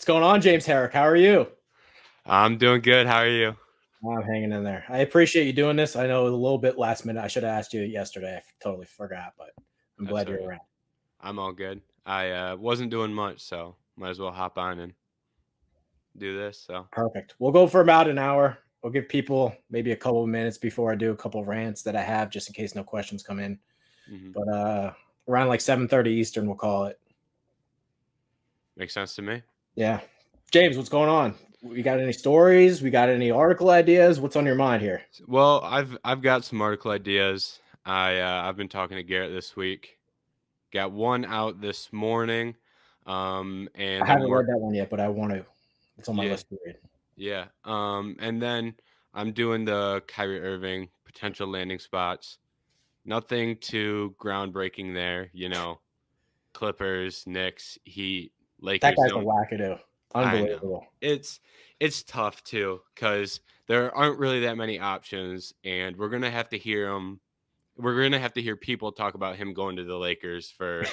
What's going on, James Herrick? How are you? I'm doing good. How are you? I'm hanging in there. I appreciate you doing this. I know it was a little bit last minute. I should have asked you yesterday. I totally forgot, but I'm That's glad all you're right. around. I'm all good. I wasn't doing much, so might as well hop on and do this. So Perfect. We'll go for about an hour. We'll give people maybe a couple of minutes before I do a couple of rants that I have just in case no questions come in. hmm But around like 7:30 Eastern, we'll call it. makes sense to me. Yeah. James, what's going on? We got any stories? We got any article ideas? What's on your mind here? Well, I've got some article ideas. I've been talking to Garrett this week. Got one out this morning, I and I'm haven't read work. that one yet, but I want to. It's on my Yeah, list to read. yeah. And then I'm doing the Kyrie Irving potential landing spots. Nothing too groundbreaking there, Clippers, Knicks, Heat, That Lakers guy's a don't. wackadoo. I know. Unbelievable. It's tough too because there aren't really that many options, and we're gonna have to hear him. We're gonna have to hear people talk about him going to the Lakers for But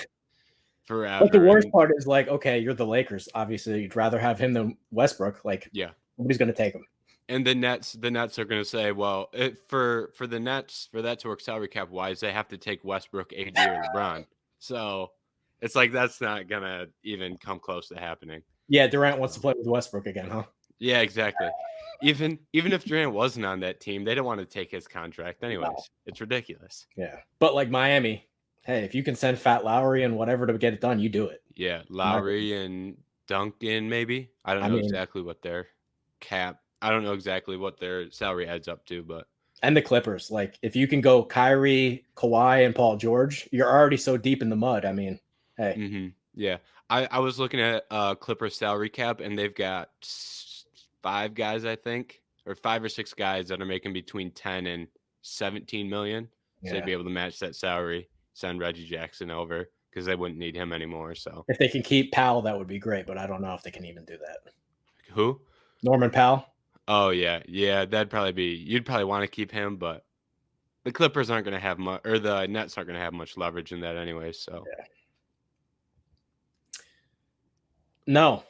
the forever. worst And part is like, okay, you're the Lakers. Obviously, you'd rather have him than Westbrook. Like, yeah, nobody's going to take him. and the Nets are gonna say, well, for the Nets for that to work salary cap wise, they have to take Westbrook, AD, or LeBron. So it's like that's not gonna even come close to happening. Yeah, Durant wants to So. play with Westbrook again, huh? Yeah, exactly. Even if Durant wasn't on that team, they don't want to take his contract No. anyways. It's ridiculous. Yeah. But like Miami, hey, if you can send Fat Lowry and whatever to get it done, you do it. Yeah, In my opinion. Lowry and Duncan maybe. I don't I know mean, exactly what their cap. I don't know exactly what their salary adds up to, but and the Clippers. Like, if you can go Kyrie, Kawhi, and Paul George, you're already so deep in the mud. I mean, hey, yeah. I was looking at Clippers salary cap, and they've got five guys, I think, or five or six guys that are making between 10 and 17 million. So they'd yeah. be able to match that salary, send Reggie Jackson over because they wouldn't need him anymore. So If they can keep Powell, that would be great. But I don't know if they can even do that. who? Norman Powell. Oh yeah. That'd probably be. You'd probably want to keep him, but the Clippers aren't going to have much, or the Nets aren't going to have much leverage in that anyway. So Yeah. No.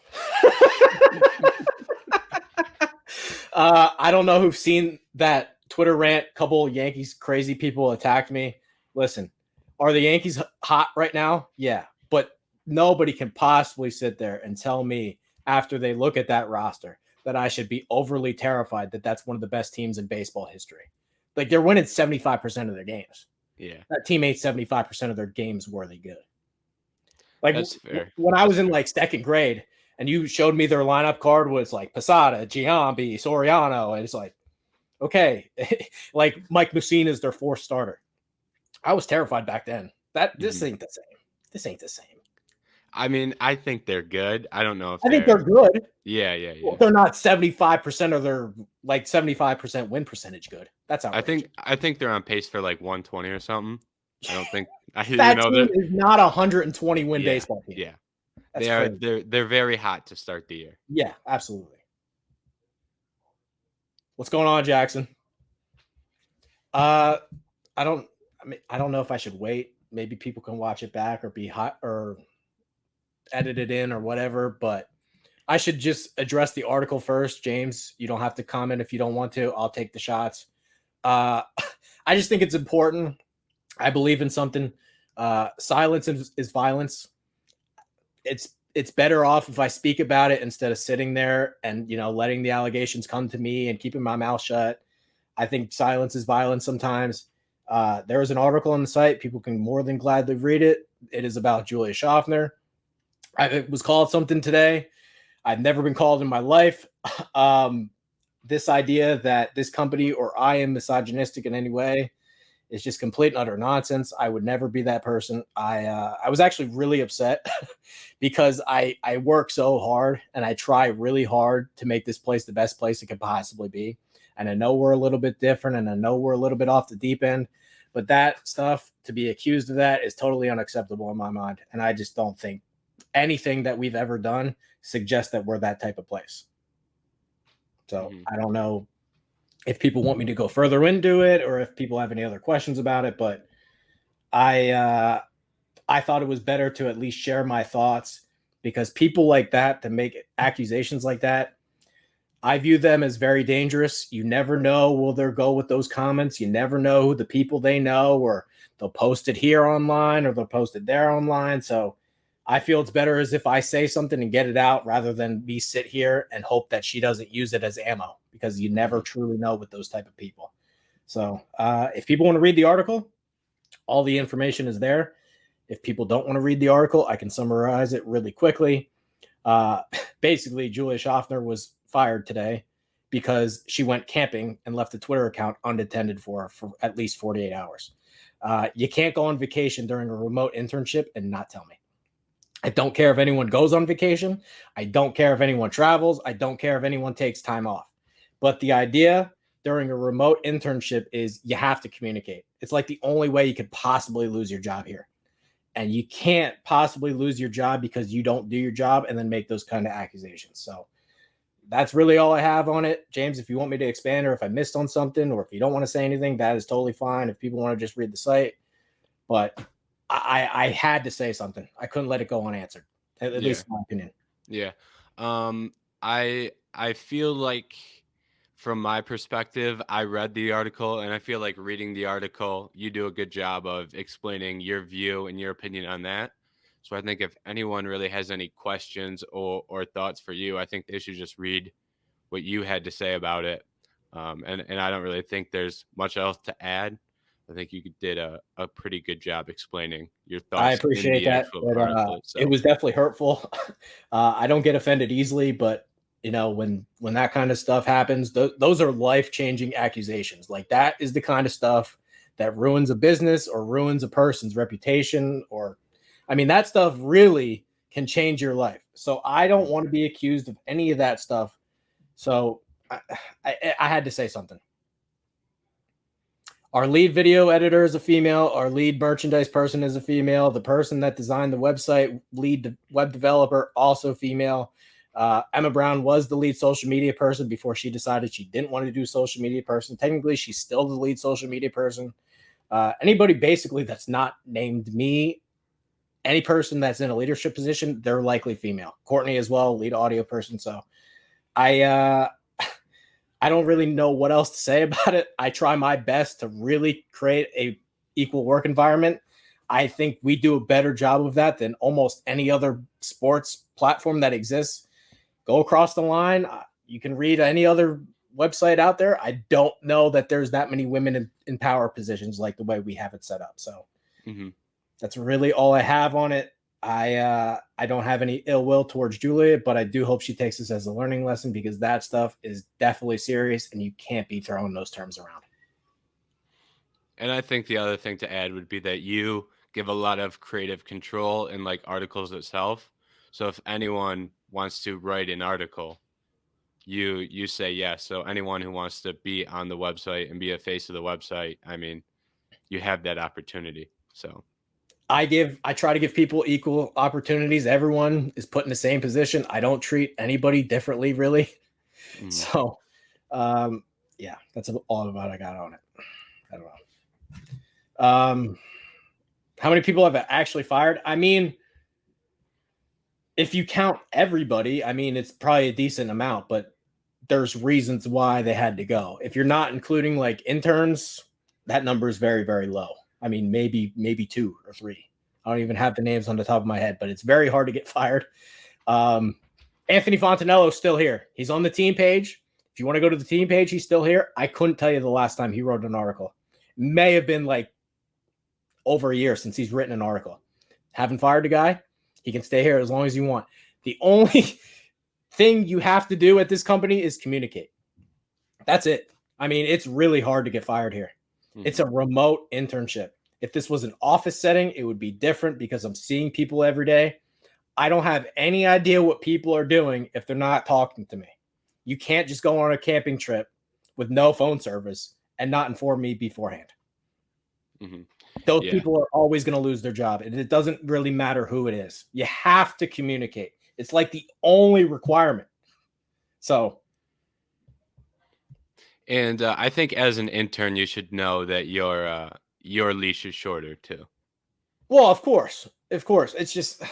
I don't know who've seen that Twitter rant. Couple Yankees crazy people attacked me. Listen, are the Yankees hot right now? Yeah, but nobody can possibly sit there and tell me after they look at that roster that I should be overly terrified that that's one of the best teams in baseball history. Like, they're winning 75% of their games. yeah, That team ain't 75% of their games worthy good. Like, that's fair. when I That's was in fair. like second grade and you showed me their lineup card was like Posada, Giambi, Soriano, and it's like, okay, like Mike Mussina is their fourth starter. I was terrified back then. This Mhm. ain't the same. This ain't the same. I mean, I think they're good. I don't know if I think they're they're. good. Well, Yeah. they're not 75% of their like 75% win percentage good. That's I outrageous. think I think they're on pace for like 120 or something. I don't think That team that. is not a 120 win Yeah, baseball team. yeah. That's They are. crazy. They're very hot to start the year. Yeah, absolutely. What's going on, Jackson? Uh, I don't. I mean, I don't know if I should wait. Maybe people can watch it back or be hot or edit it in or whatever. But I should just address the article first, James. You don't have to comment if you don't want to. I'll take the shots. Uh, I just think it's important. I believe in something. Silence is violence. It's better off if I speak about it instead of sitting there and letting the allegations come to me and keeping my mouth shut. I think silence is violence sometimes. There is an article on the site. People can more than gladly read it. It is about Julia Schaffner. It was called something today. I've never been called in my life. This idea that this company or I am misogynistic in any way is just complete and utter nonsense. I would never be that person. I was actually really upset because I work so hard and I try really hard to make this place the best place it could possibly be. And I know we're a little bit different and I know we're a little bit off the deep end, but that stuff, to be accused of that, is totally unacceptable in my mind. And I just don't think anything that we've ever done suggests that we're that type of place. So Mhm. I don't know if people want me to go further into it or if people have any other questions about it, but I thought it was better to at least share my thoughts because people like that make accusations like that, I view them as very dangerous. You never know will they go with those comments. You never know who the people they know, or they'll post it here online or they'll post it there online. So I feel it's better as if I say something and get it out rather than me sit here and hope that she doesn't use it as ammo, because you never truly know with those type of people. So if people want to read the article, all the information is there. If people don't want to read the article, I can summarize it really quickly. Basically, Julia Schaffner was fired today because she went camping and left a Twitter account unattended for at least 48 hours. You can't go on vacation during a remote internship and not tell me. I don't care if anyone goes on vacation. I don't care if anyone travels. I don't care if anyone takes time off. But the idea during a remote internship is you have to communicate. It's like the only way you could possibly lose your job here. And you can't possibly lose your job because you don't do your job and then make those kind of accusations. So that's really all I have on it. James, if you want me to expand or if I missed on something or if you don't want to say anything, that is totally fine. If people want to just read the site. But I had to say something. I couldn't let it go unanswered, at least in my opinion. Yeah. I feel like from my perspective, I read the article and I feel like reading the article, you do a good job of explaining your view and your opinion on that. So I think if anyone really has any questions or thoughts for you, I think they should just read what you had to say about it. And I don't really think there's much else to add. I think you did a pretty good job explaining your thoughts. I appreciate that. But, it was definitely hurtful. I don't get offended easily, but you know, when that kind of stuff happens, those are life-changing accusations. Like that is the kind of stuff that ruins a business or ruins a person's reputation, or I mean, that stuff really can change your life. So I don't want to be accused of any of that stuff. So I had to say something. Our lead video editor is a female. Our lead merchandise person is a female. The person that designed the website, lead web developer, also female. Emma Brown was the lead social media person before she decided she didn't want to do social media person. Technically, she's still the lead social media person. Anybody basically that's not named me, any person that's in a leadership position, they're likely female. Courtney as well, lead audio person. So I don't really know what else to say about it. I try my best to really create a equal work environment. I think we do a better job of that than almost any other sports platform that exists. Go across the line. You can read any other website out there. I don't know that there's that many women in power positions like the way we have it set up. So that's really all I have on it. I don't have any ill will towards Julia, but I do hope she takes this as a learning lesson, because that stuff is definitely serious and you can't be throwing those terms around. And I think the other thing to add would be that you give a lot of creative control in like articles itself. So if anyone wants to write an article, you say yes. So anyone who wants to be on the website and be a face of the website, I mean, you have that opportunity. So I try to give people equal opportunities. Everyone is put in the same position. I don't treat anybody differently, really. So, yeah, that's all about I got on it. I don't know. How many people have actually fired? I mean, if you count everybody, I mean, it's probably a decent amount, but there's reasons why they had to go. If you're not including like interns, that number is very, very low. I mean, maybe 2 or 3. I don't even have the names on the top of my head, but it's very hard to get fired. Anthony Fontanello is still here. He's on the team page. If you want to go to the team page, he's still here. I couldn't tell you the last time he wrote an article. May have been like over a year since he's written an article. Haven't fired a guy. He can stay here as long as you want. The only thing you have to do at this company is communicate. That's it. I mean, it's really hard to get fired here. It's a remote internship. If this was an office setting, it would be different because I'm seeing people every day. I don't have any idea what people are doing if they're not talking to me. You can't just go on a camping trip with no phone service and not inform me beforehand. Those people are always going to lose their job, and it doesn't really matter who it is. You have to communicate. It's like the only requirement. So. And I think as an intern, you should know that your leash is shorter too. Well, of course. It's just,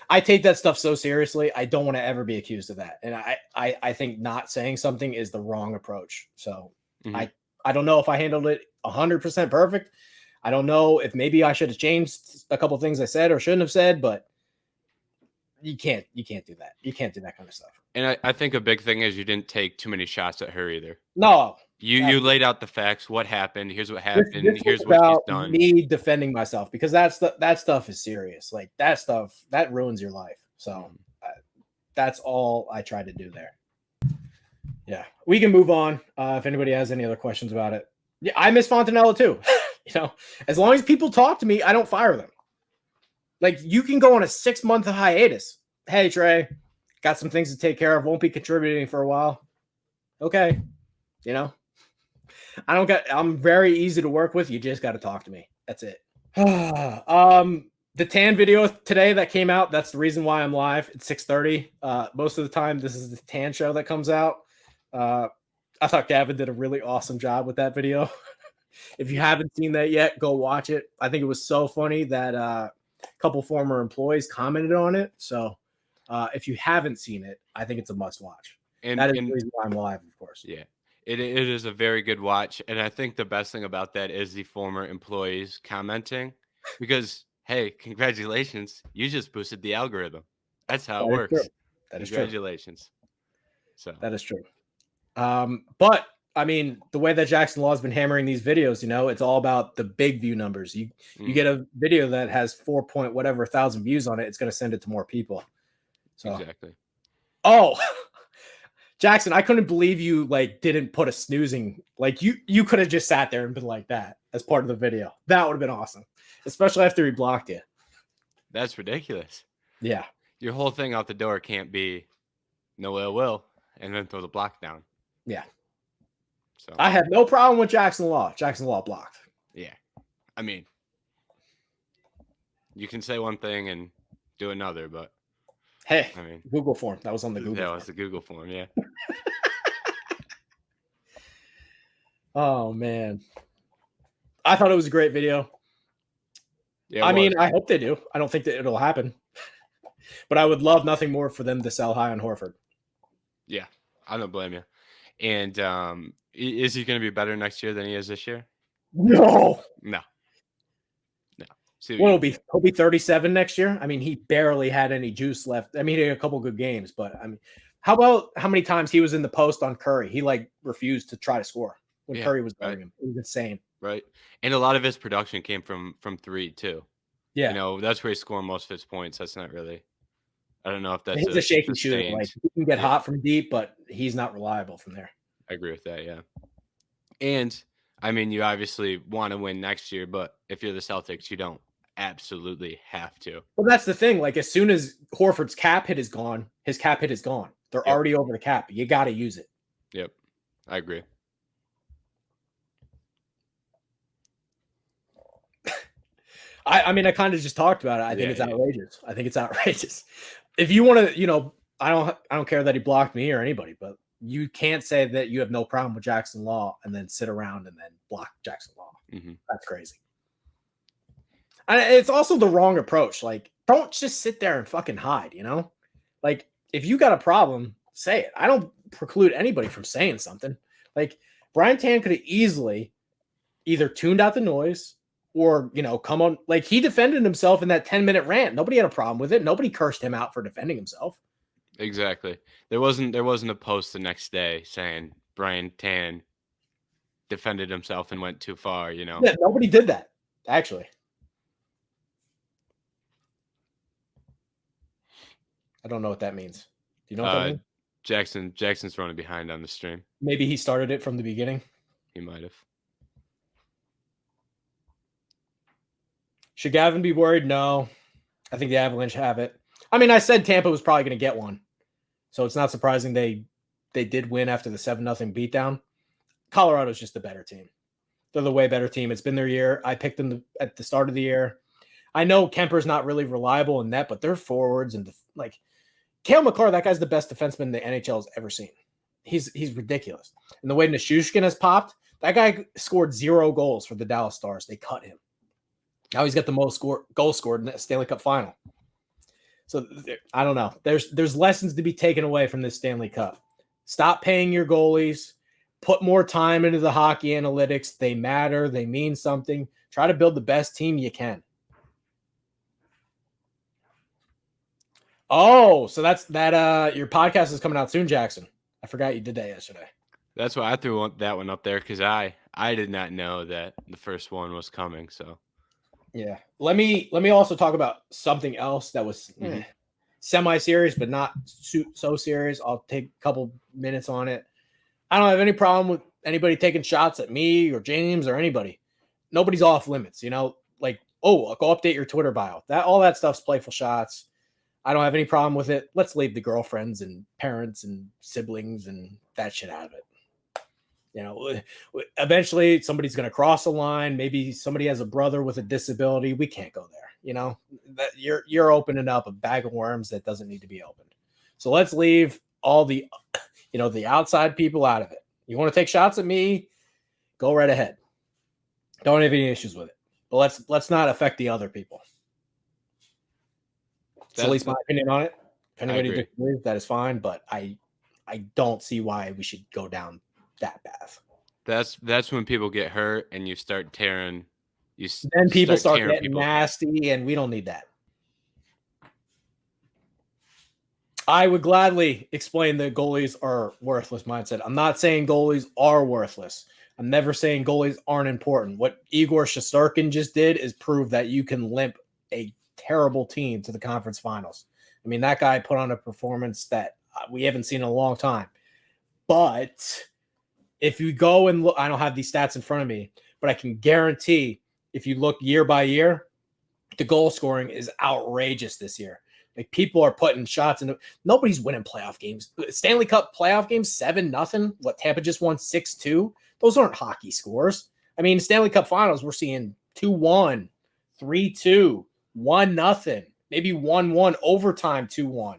I take that stuff so seriously. I don't want to ever be accused of that. And I think not saying something is the wrong approach. So I don't know if I handled it 100% perfect. I don't know if maybe I should have changed a couple things I said or shouldn't have said, but you can't do that. You can't do that kind of stuff. And I think a big thing is you didn't take too many shots at her either. No. You laid out the facts. What happened? Here's what happened. This Here's what she's done. Me defending myself, because that stuff is serious. Like that stuff that ruins your life. So that's all I tried to do there. Yeah, we can move on. If anybody has any other questions about it, yeah, I miss Fontanella too. As long as people talk to me, I don't fire them. Like you can go on a 6-month hiatus. Hey Trey, got some things to take care of. Won't be contributing for a while. Okay, I'm very easy to work with. You just got to talk to me. That's it. The Tann video today that came out, that's the reason why I'm live at 6:30. Most of the time, this is the Tann show that comes out. I thought Gavin did a really awesome job with that video. If you haven't seen that yet, go watch it. I think it was so funny that a couple former employees commented on it. So if you haven't seen it, I think it's a must watch. And that is the reason why I'm live, of course. Yeah. It is a very good watch. And I think the best thing about that is the former employees commenting because, hey, congratulations. You just boosted the algorithm. That's how it works. That is true. Congratulations. So that is true. But I mean, the way that Jackson Law has been hammering these videos, it's all about the big view numbers. You get a video that has 4,000 views on it, it's going to send it to more people. So exactly. Oh, Jackson, I couldn't believe you didn't put a snoozing. You could have just sat there and been like that as part of the video. That would have been awesome, especially after he blocked you. That's ridiculous. Yeah. Your whole thing out the door can't be no ill will and then throw the block down. Yeah. So I have no problem with Jackson Law. Jackson Law blocked. Yeah. I mean, you can say one thing and do another, but hey, I mean, Google form. That was on the Google form. That was the Google form, yeah. Oh, man. I thought it was a great video. Yeah, I mean, I hope they do. I don't think that it'll happen. But I would love nothing more for them to sell high on Horford. Yeah, I don't blame you. And is he going to be better next year than he is this year? No. See he'll be 37 next year. I mean, he barely had any juice left. I mean, he had a couple good games, but I mean, how about how many times he was in the post on Curry? He refused to try to score when Curry was guarding him. It was insane. Right. And a lot of his production came from three too. Yeah. That's where he's scoring most of his points. That's not really, I don't know if that's he's a shaky shooter. He can get hot from deep, but he's not reliable from there. I agree with that. Yeah. And I mean, you obviously want to win next year, but if you're the Celtics, you don't absolutely have to. Well, that's the thing. As soon as Horford's cap hit is gone, his cap hit is gone. They're already over the cap. You got to use it. Yep. I agree. I mean, I kind of just talked about it. I think it's outrageous. If you want to, I don't care that he blocked me or anybody, but you can't say that you have no problem with Jackson Law and then sit around and then block Jackson Law. Mm-hmm. That's crazy. And it's also the wrong approach. Don't just sit there and fucking hide, if you got a problem, say it. I don't preclude anybody from saying something. Brian Tann could have easily either tuned out the noise or, come on. He defended himself in that 10-minute rant. Nobody had a problem with it. Nobody cursed him out for defending himself. Exactly. There wasn't a post the next day saying Brian Tann defended himself and went too far, Yeah, nobody did that, actually. I don't know what that means. Do you know what that means? Jackson's running behind on the stream. Maybe he started it from the beginning. He might have. Should Gavin be worried? No. I think the Avalanche have it. I mean, I said Tampa was probably going to get one. So it's not surprising they did win after the 7-0 beatdown. Colorado's just a better team. They're the way better team. It's been their year. I picked them at the start of the year. I know Kemper's not really reliable in net, but they're forwards and Cale Makar, that guy's the best defenseman the NHL has ever seen. He's ridiculous. And the way Nichushkin has popped, that guy scored 0 goals for the Dallas Stars. They cut him. Now he's got the most goals scored in the Stanley Cup final. So I don't know. There's lessons to be taken away from this Stanley Cup. Stop paying your goalies. Put more time into the hockey analytics. They matter. They mean something. Try to build the best team you can. Oh, so that's that. Your podcast is coming out soon, Jackson. I forgot you did that yesterday. That's why I threw that one up there, because I did not know that the first one was coming. So yeah, let me also talk about something else that was semi-serious, but not so serious. I'll take a couple minutes on it. I don't have any problem with anybody taking shots at me or James or anybody. Nobody's off limits, like, oh, go update your Twitter bio. All that stuff's playful shots. I don't have any problem with it. Let's leave the girlfriends and parents and siblings and that shit out of it. Eventually somebody's going to cross a line. Maybe somebody has a brother with a disability. We can't go there. That you're opening up a bag of worms that doesn't need to be opened. So let's leave all the, the outside people out of it. You want to take shots at me? Go right ahead. Don't have any issues with it. But let's not affect the other people. That's at least my opinion on it. If anybody disagrees, that is fine. But I don't see why we should go down that path. That's when people get hurt and you start tearing. Then people start getting nasty, and we don't need that. I would gladly explain that goalies are worthless mindset. I'm not saying goalies are worthless. I'm never saying goalies aren't important. What Igor Shesterkin just did is prove that you can limp a terrible team to the conference finals. I mean, that guy put on a performance that we haven't seen in a long time. But if you go and look, I don't have these stats in front of me, but I can guarantee if you look year by year, the goal scoring is outrageous this year. Like, people are putting shots in. Nobody's winning playoff games. Stanley Cup playoff games, 7-0. What, Tampa just won 6-2? Those aren't hockey scores. I mean, Stanley Cup finals, we're seeing 2-1, 3-2, 1-0, maybe 1-1, overtime 2-1.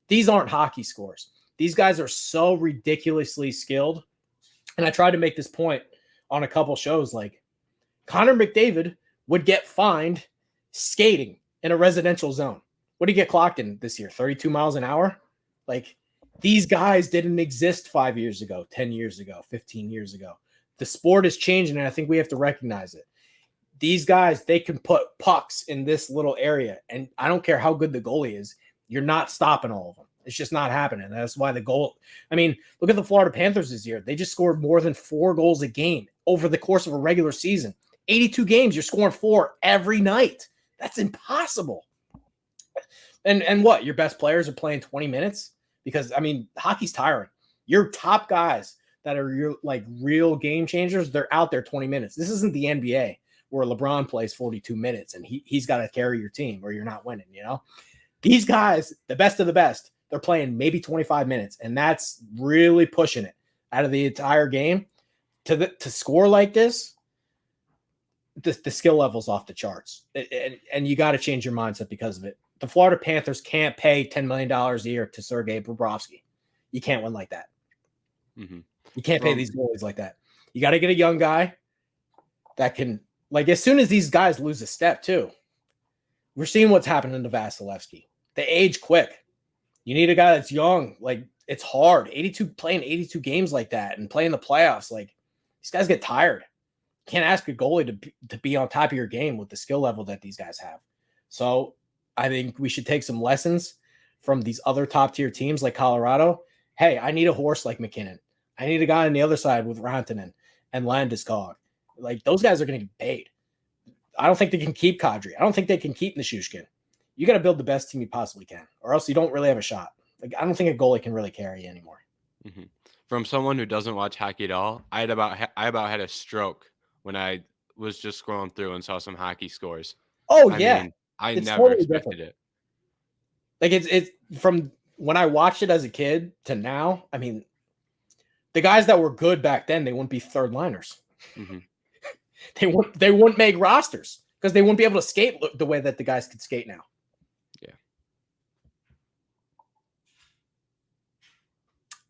These aren't hockey scores. These guys are so ridiculously skilled. And I tried to make this point on a couple shows. Like, Connor McDavid would get fined skating in a residential zone. What did he get clocked in this year? 32 miles an hour? Like, these guys didn't exist 5 years ago, 10 years ago, 15 years ago. The sport is changing, and I think we have to recognize it. These guys, they can put pucks in this little area, and I don't care how good the goalie is. You're not stopping all of them. It's just not happening. That's why the goal – I mean, look at the Florida Panthers this year. They just scored more than 4 goals a game over the course of a regular season. 82 games, you're scoring 4 every night. That's impossible. And what? Your best players are playing 20 minutes? Because, I mean, hockey's tiring. Your top guys that are your real game changers, they're out there 20 minutes. This isn't the NBA where LeBron plays 42 minutes and he's got to carry your team or you're not winning, These guys, the best of the best, they're playing maybe 25 minutes, and that's really pushing it out of the entire game. To score like this, the skill level's off the charts. And you got to change your mindset because of it. The Florida Panthers can't pay $10 million a year to Sergei Bobrovsky. You can't win like that. Mm-hmm. You can't pay these goalies like that. You got to get a young guy that can, as soon as these guys lose a step too, we're seeing what's happening to Vasilevsky. They age quick. You need a guy that's young. It's hard. Playing 82 games like that and playing the playoffs. These guys get tired. You can't ask a goalie to be on top of your game with the skill level that these guys have. So I think we should take some lessons from these other top-tier teams like Colorado. Hey, I need a horse like McKinnon. I need a guy on the other side with Rantanen and Landeskog. Those guys are going to get paid. I don't think they can keep Kadri. I don't think they can keep Nichushkin. You got to build the best team you possibly can, or else you don't really have a shot. I don't think a goalie can really carry you anymore. Mm-hmm. From someone who doesn't watch hockey at all, I about had a stroke when I was just scrolling through and saw some hockey scores. Oh, yeah. I it's never totally expected different. it. It's from when I watched it as a kid to now. I mean, the guys that were good back then, they wouldn't be third liners. Mm-hmm. They wouldn't make rosters because they wouldn't be able to skate the way that the guys could skate now.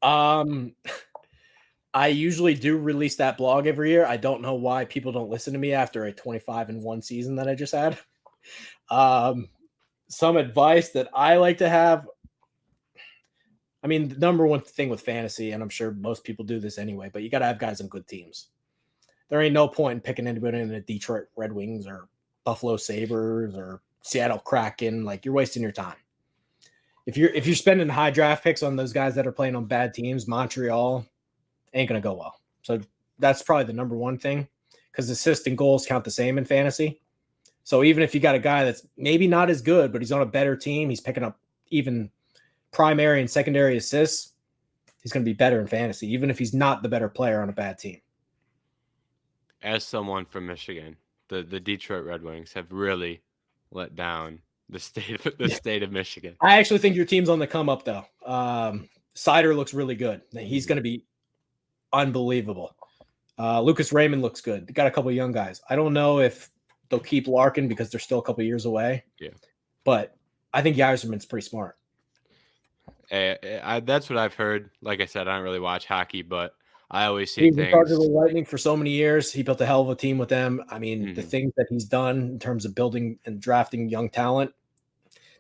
Yeah. I usually do release that blog every year. I don't know why people don't listen to me after a 25-1 season that I just had. some advice that I like to have. I mean, the number one thing with fantasy, and I'm sure most people do this anyway, but you got to have guys on good teams. There ain't no point in picking anybody in the Detroit Red Wings or Buffalo Sabres or Seattle Kraken. Like, you're wasting your time. If you're spending high draft picks on those guys that are playing on bad teams, Montreal ain't gonna go well. So that's probably the number one thing, because assists and goals count the same in fantasy. So even if you got a guy that's maybe not as good, but he's on a better team, he's picking up even primary and secondary assists, he's going to be better in fantasy, even if he's not the better player on a bad team. As someone from Michigan, the Detroit Red Wings have really let down the state of Michigan. I actually think your team's on the come up, though. Sider looks really good. He's going to be unbelievable. Lucas Raymond looks good. They got a couple of young guys. I don't know if they'll keep Larkin because they're still a couple of years away. Yeah, but I think Yzerman's pretty smart. That's what I've heard. Like I said, I don't really watch hockey, but I always see He was things. in charge of the Lightning for so many years. He built a hell of a team with them. I mean, the things that he's done in terms of building and drafting young talent,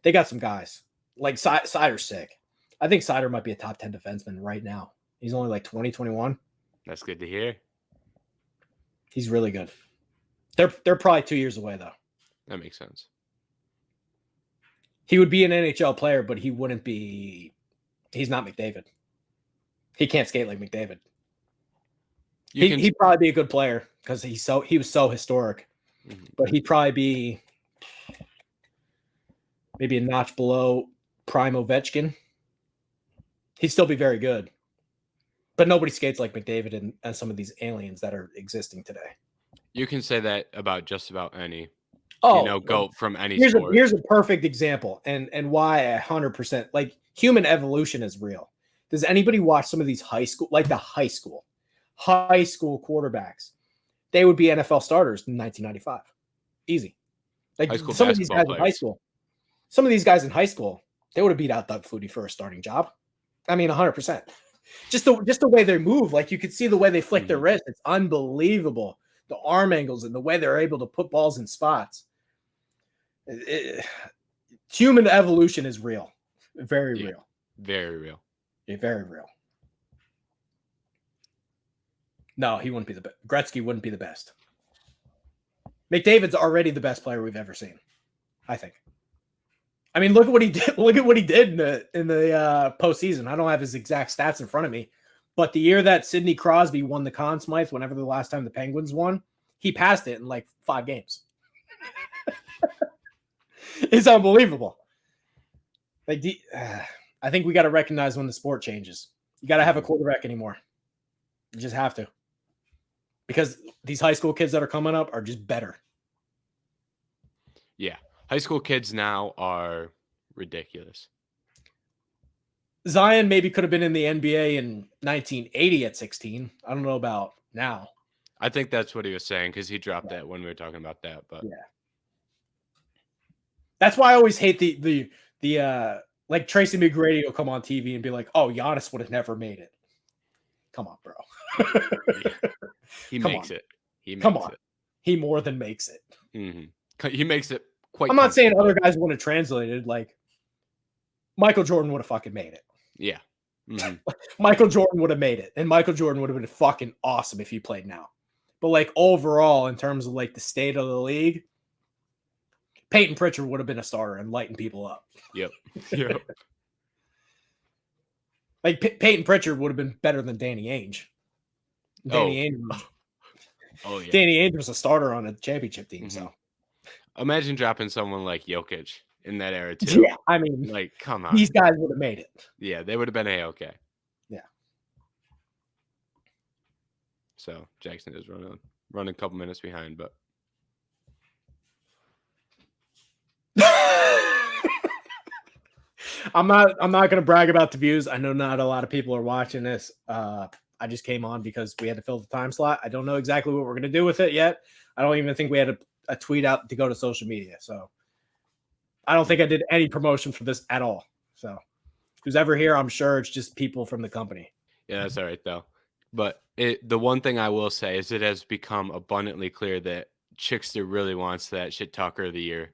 they got some guys. Like Sider's sick. I think Sider might be a top 10 defenseman right now. He's only like 20, 21. That's good to hear. He's really good. They're probably 2 years away, though. That makes sense. He would be an NHL player, but he wouldn't be. He's not McDavid. He can't skate like McDavid. He'd probably be a good player because he was so historic. But he'd probably be maybe a notch below prime Ovechkin. He'd still be very good. But nobody skates like McDavid and some of these aliens that are existing today. You can say that about just about any, goat from any sport. Here's a perfect example and why 100%. Like, human evolution is real. Does anybody watch some of these high school quarterbacks? They would be NFL starters in 1995. Easy. Like some of these guys in high school. Some of these guys in high school, they would have beat out Doug Flutie for a starting job. I mean, 100%. Just the way they move, like you could see the way they flick their wrist. It's unbelievable. The arm angles and the way they're able to put balls in spots. Human evolution is real. Very real. Very real. Very real. No, he wouldn't be the best. Gretzky wouldn't be the best. McDavid's already the best player we've ever seen, I think. I mean, look at what he did. Look at what he did in the postseason. I don't have his exact stats in front of me, but the year that Sidney Crosby won the Conn Smythe, whenever the last time the Penguins won, he passed it in like 5 games. It's unbelievable. Like, I think we got to recognize when the sport changes. You got to have a quarterback anymore. You just have to, because these high school kids that are coming up are just better. Yeah. High school kids now are ridiculous. Zion maybe could have been in the NBA in 1980 at 16. I don't know about now. I think that's what he was saying, because he dropped that when we were talking about that. But yeah, that's why I always hate the like Tracy McGrady will come on TV and be like, "Oh, Giannis would have never made it." Come on, bro. He makes it. He more than makes it. Mm-hmm. He makes it quite. I'm not saying other guys wouldn't have translated. Like, Michael Jordan would have fucking made it. Yeah. Mm-hmm. Michael Jordan would have made it, and Michael Jordan would have been fucking awesome if he played now. But like overall, in terms of like the state of the league, Peyton Pritchard would have been a starter and lighting people up. Yep. Like Peyton Pritchard would have been better than Danny Ainge. Danny Ainge was a starter on a championship team. Mm-hmm. So imagine dropping someone like Jokic in that era too. Yeah, I mean, like, come on, these guys would have made it. Yeah, they would have been A-okay. Yeah. So Jackson is running a couple minutes behind, but I'm not going to brag about the views. I know not a lot of people are watching this. I just came on because we had to fill the time slot. I don't know exactly what we're going to do with it yet. I don't even think we had a tweet out to go to social media. So I don't think I did any promotion for this at all. So who's ever here, I'm sure it's just people from the company. Yeah, that's all right though. But the one thing I will say is it has become abundantly clear that Chickster really wants that shit talker of the year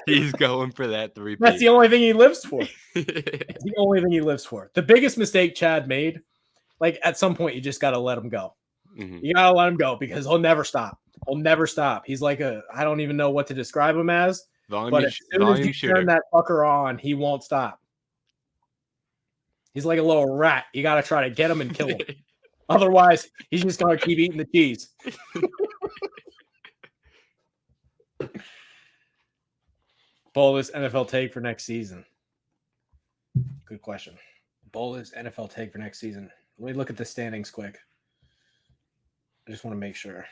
He's going for that 3-peat. That's the only thing he lives for. It's the only thing he lives for. The biggest mistake Chad made, like at some point, you just got to let him go. Mhm. You got to let him go because he'll never stop. He'll never stop. He's like I don't even know what to describe him as, but as soon as you turn that fucker on, he won't stop. He's like a little rat. You got to try to get him and kill him. Otherwise, he's just going to keep eating the cheese. Boldest NFL take for next season. Good question. Boldest NFL take for next season. Let me look at the standings quick. I just want to make sure.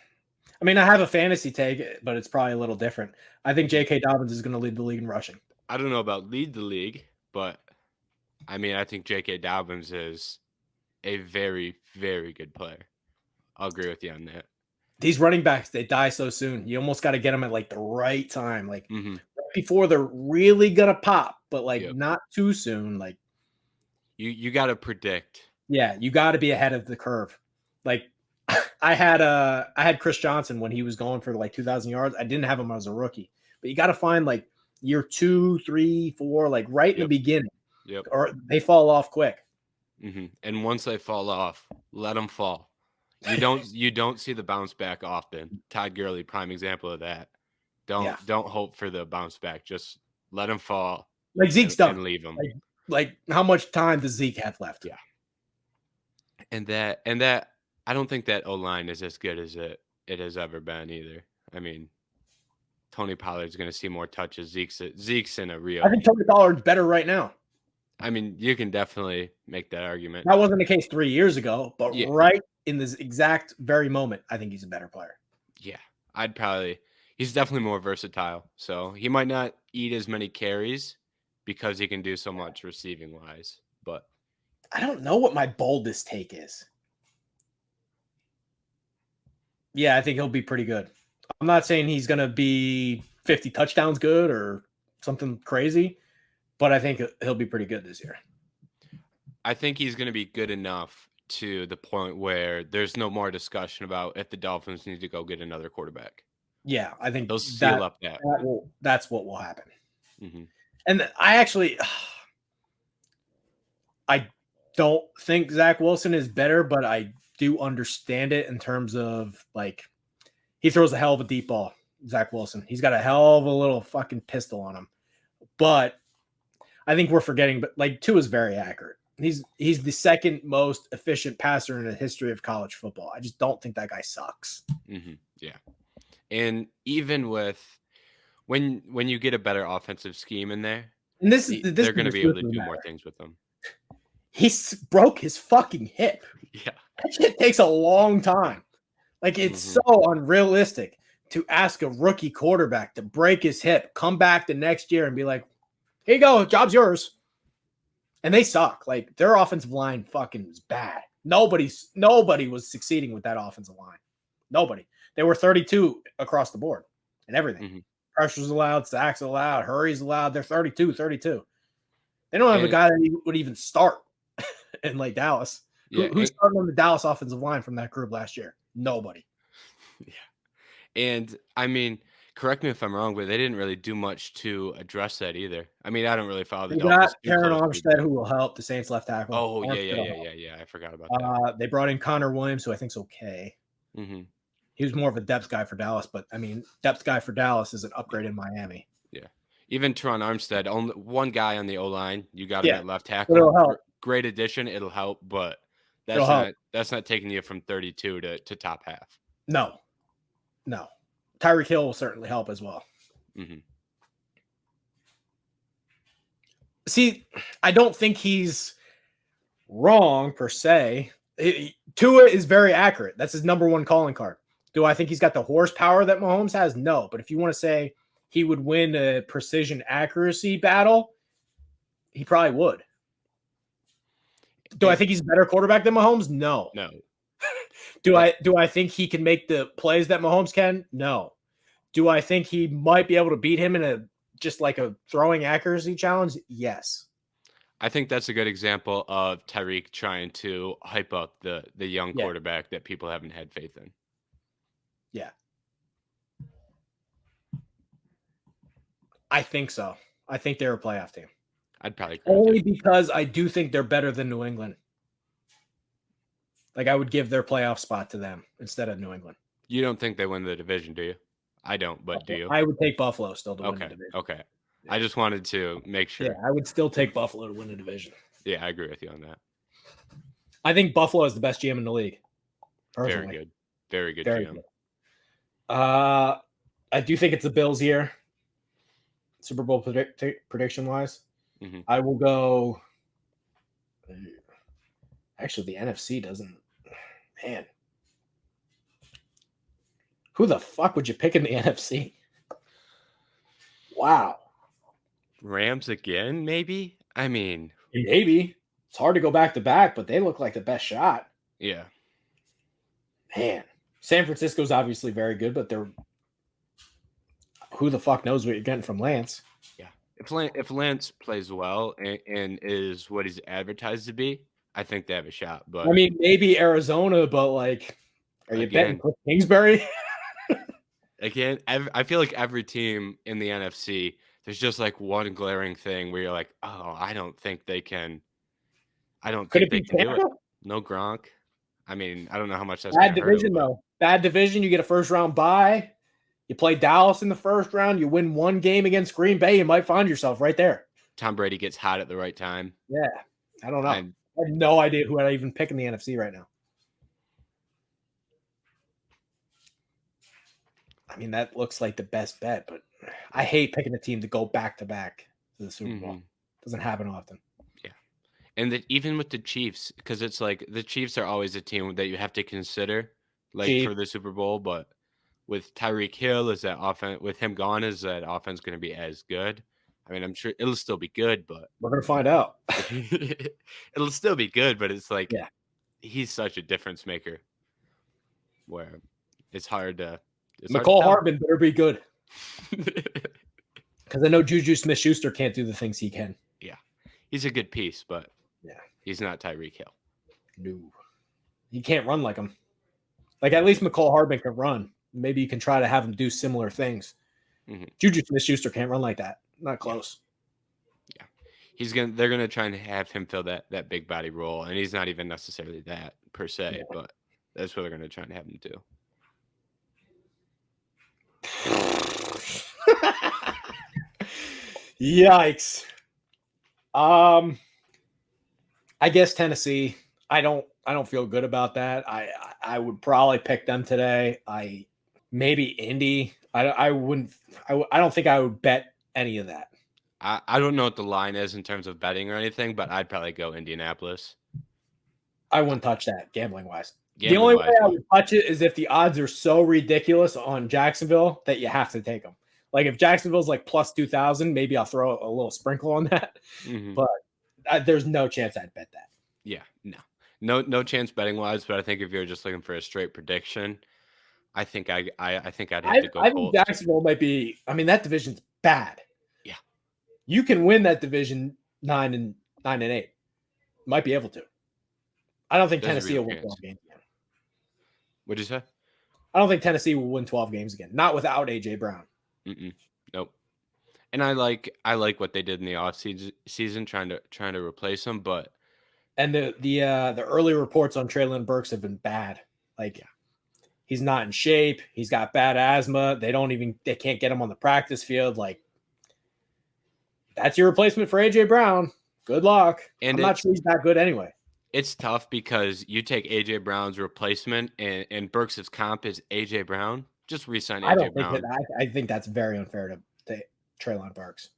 I mean, I have a fantasy take, but it's probably a little different. I think J.K. Dobbins is going to lead the league in rushing. I don't know about lead the league, but I mean, I think J.K. Dobbins is a very, very good player. I'll agree with you on that. These running backs, they die so soon. You almost got to get them at like the right time, like right before they're really gonna pop, but like not too soon. Like you got to predict. Yeah, you got to be ahead of the curve. Like I had Chris Johnson when he was going for like 2,000 yards. I didn't have him as a rookie, but you got to find like year 2, 3, 4, like right in the beginning. Or they fall off quick. And once they fall off, let them fall. You don't see the bounce back often. Todd Gurley, prime example of that. Don't hope for the bounce back. Just let him fall. Like Zeke's done. And leave him. Like how much time does Zeke have left? Yeah. And that I don't think that O-line is as good as it has ever been either. I mean, Tony Pollard's going to see more touches. Zeke's in a real. I think Tony Pollard's better right now. I mean, you can definitely make that argument. That wasn't the case 3 years ago, but right in this exact very moment, I think he's a better player. Yeah, he's definitely more versatile. So he might not eat as many carries because he can do so much receiving wise. But I don't know what my boldest take is. Yeah, I think he'll be pretty good. I'm not saying he's going to be 50 touchdowns good or something crazy, but I think he'll be pretty good this year. I think he's going to be good enough to the point where there's no more discussion about if the Dolphins need to go get another quarterback. Yeah, I think they'll seal up that. That's what will happen. And I don't think Zach Wilson is better, but I do understand it in terms of like he throws a hell of a deep ball. Zach Wilson, he's got a hell of a little fucking pistol on him. But I think we're forgetting. But like Tua is very accurate. He's the second most efficient passer in the history of college football. I just don't think that guy sucks. Yeah, and even with when you get a better offensive scheme in there, and they're going to be able to do more things with them. He broke his fucking hip. Yeah, that shit takes a long time. Like it's so unrealistic to ask a rookie quarterback to break his hip, come back the next year, and be like, "Here you go, job's yours." And they suck. Like their offensive line fucking was bad. Nobody was succeeding with that offensive line. Nobody. They were 32 across the board and everything. Pressures allowed, sacks allowed, hurries allowed. They're 32. They don't have a guy that would even start in like Dallas. Who started on the Dallas offensive line from that group last year? Nobody. Yeah. And I mean, correct me if I'm wrong, but they didn't really do much to address that either. I mean, I don't really follow the Dolphins. They got Aaron Armstead, who will help the Saints left tackle. Oh, yeah. I forgot about that. They brought in Connor Williams, who I think's okay. He was more of a depth guy for Dallas, but I mean, depth guy for Dallas is an upgrade in Miami. Yeah. Even Teron Armstead, only one guy on the O-line. You got him at left tackle. It'll help. Great addition. It'll help, but that's not taking you from 32 to top half. No. Tyreek Hill will certainly help as well. See, I don't think he's wrong per se. Tua is very accurate. That's his number one calling card. Do I think he's got the horsepower that Mahomes has? No. But if you want to say he would win a precision accuracy battle, he probably would. Do I think he's a better quarterback than Mahomes? No. Do I think he can make the plays that Mahomes can? No. Do I think he might be able to beat him in a throwing accuracy challenge? Yes. I think that's a good example of Tyreek trying to hype up the young quarterback that people haven't had faith in. Yeah. I think so. I think they're a playoff team. I'd probably agree with Only you. because I do think they're better than New England. Like I would give their playoff spot to them instead of New England. You don't think they win the division, do you? I don't, but do you? I would take Buffalo still to win the Okay. division. Okay. I just wanted to make sure. Yeah, I would still take Buffalo to win the division. Yeah, I agree with you on that. I think Buffalo is the best GM in the league. Personally. Very good. Very good Very GM. good. I do think it's the Bills year. Super Bowl prediction wise. Mm-hmm. I will go. Actually, the NFC doesn't. Man. Who the fuck would you pick in the NFC? Wow. Rams again, maybe? I mean, maybe. It's hard to go back to back, but they look like the best shot. Yeah. Man. San Francisco's obviously very good, but they're who the fuck knows what you're getting from Lance? Yeah. If Lance plays well and is what he's advertised to be, I think they have a shot. But I mean, maybe Arizona, but like, are you betting Cliff Kingsbury? Again, I feel like every team in the NFC, there's just like one glaring thing where you're like, oh, I don't think they can. I don't think they can do it. No Gronk. I mean, I don't know how much that's bad division though. Bad division. You get a first round bye. You play Dallas in the first round. You win one game against Green Bay. You might find yourself right there. Tom Brady gets hot at the right time. Yeah, I don't know. I have no idea who I'd even pick in the NFC right now. I mean, that looks like the best bet, but I hate picking a team to go back to back to the Super Bowl. Doesn't happen often. Yeah. And even with the Chiefs, because it's like the Chiefs are always a team that you have to consider for the Super Bowl. But with Tyreek Hill, is that offense with him gone, is that offense going to be as good? I mean, I'm sure it'll still be good, but we're going to find out. It'll still be good, but it's like he's such a difference maker where it's hard to. McCall Hardman better be good. Because I know Juju Smith-Schuster can't do the things he can. Yeah. He's a good piece, but he's not Tyreek Hill. No. He can't run like him. Like, at least McCall Hardman can run. Maybe you can try to have him do similar things. Mm-hmm. Juju Smith-Schuster can't run like that. Not close. Yeah. They're gonna try and have him fill that big body role, and he's not even necessarily that per se, but that's what they're gonna try and have him do. Yikes. I guess Tennessee. I don't feel good about that. I would probably pick them today. Maybe Indy. I don't think I would bet any of that. I don't know what the line is in terms of betting or anything, but I'd probably go Indianapolis. I wouldn't touch that gambling wise. The only way I would touch it is if the odds are so ridiculous on Jacksonville that you have to take them. Like if Jacksonville's like plus 2,000, maybe I'll throw a little sprinkle on that. Mm-hmm. But there's no chance I'd bet that. Yeah, no chance betting wise. But I think if you're just looking for a straight prediction, I think I'd have to go. I think Jacksonville might be. I mean, that division's bad. Yeah, you can win that division 9-8. Might be able to. I don't think Tennessee will win 12 games again. What'd you say? I don't think Tennessee will win 12 games again. Not without AJ Brown. Nope. And I like what they did in the offseason, trying to replace him, but the early reports on Treylon Burks have been bad. Like he's not in shape. He's got bad asthma. They can't get him on the practice field. Like that's your replacement for AJ Brown. Good luck. And I'm not sure he's that good anyway. It's tough because you take AJ Brown's replacement and Burks' comp is AJ Brown. Just re-sign AJ Brown. I think that's very unfair to Treylon Burks.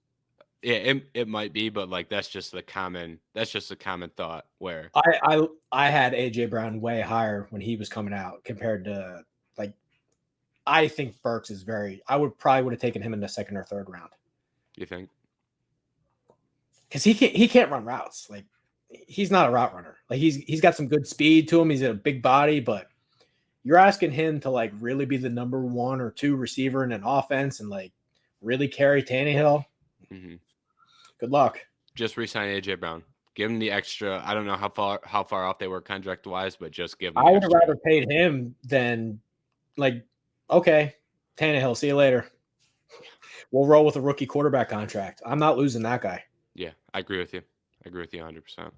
Yeah, it might be, but like that's just a common thought where I had AJ Brown way higher when he was coming out compared to like I think Burks is I would have taken him in the second or third round. You think? Because he can't run routes. Like he's not a route runner. Like he's got some good speed to him. He's got a big body, but you're asking him to like really be the number 1 or 2 receiver in an offense and like really carry Tannehill. Mm-hmm. Good luck. Just re-sign AJ Brown. Give him the extra. I don't know how far off they were contract wise, but just give him. I would have rather paid him than like, okay, Tannehill, see you later. we'll roll with a rookie quarterback contract. I'm not losing that guy. Yeah, I agree with you. I agree with you 100%.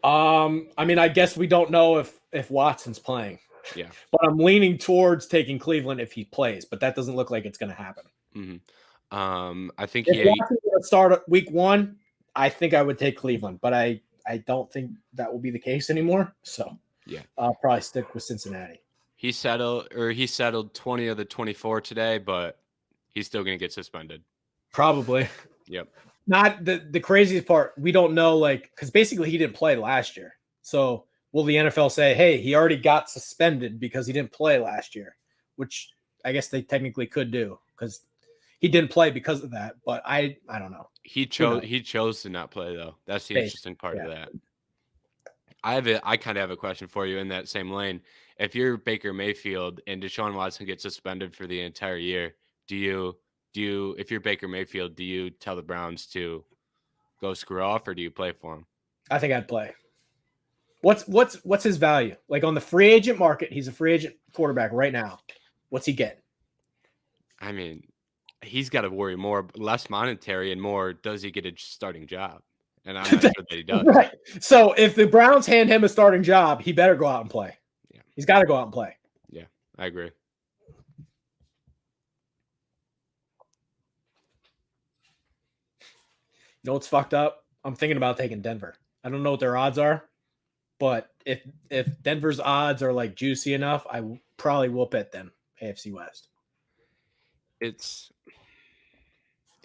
I mean, I guess we don't know if Watson's playing. Yeah. But I'm leaning towards taking Cleveland if he plays, but that doesn't look like it's going to happen. I think if Watson's going to start week 1, I think I would take Cleveland, but I don't think that will be the case anymore. So yeah, I'll probably stick with Cincinnati. He settled 20 of the 24 today, but he's still going to get suspended. Probably. Yep. Not the craziest part. We don't know, like, because basically he didn't play last year. So will the NFL say, hey, he already got suspended because he didn't play last year, which I guess they technically could do because he didn't play because of that. But I don't know. He chose to not play, though. That's the interesting part of that. I kind of have a question for you in that same lane. If you're Baker Mayfield and Deshaun Watson gets suspended for the entire year, if you're Baker Mayfield, do you tell the Browns to go screw off, or do you play for him? I think I'd play. What's his value? Like on the free agent market, he's a free agent quarterback right now. What's he getting? I mean, he's got to worry less monetary and more, does he get a starting job? And I'm not sure that he does. Right. So if the Browns hand him a starting job, he better go out and play. Yeah. He's got to go out and play. Yeah, I agree. You know what's fucked up? I'm thinking about taking Denver. I don't know what their odds are, but if Denver's odds are like juicy enough, I probably will bet them AFC West. The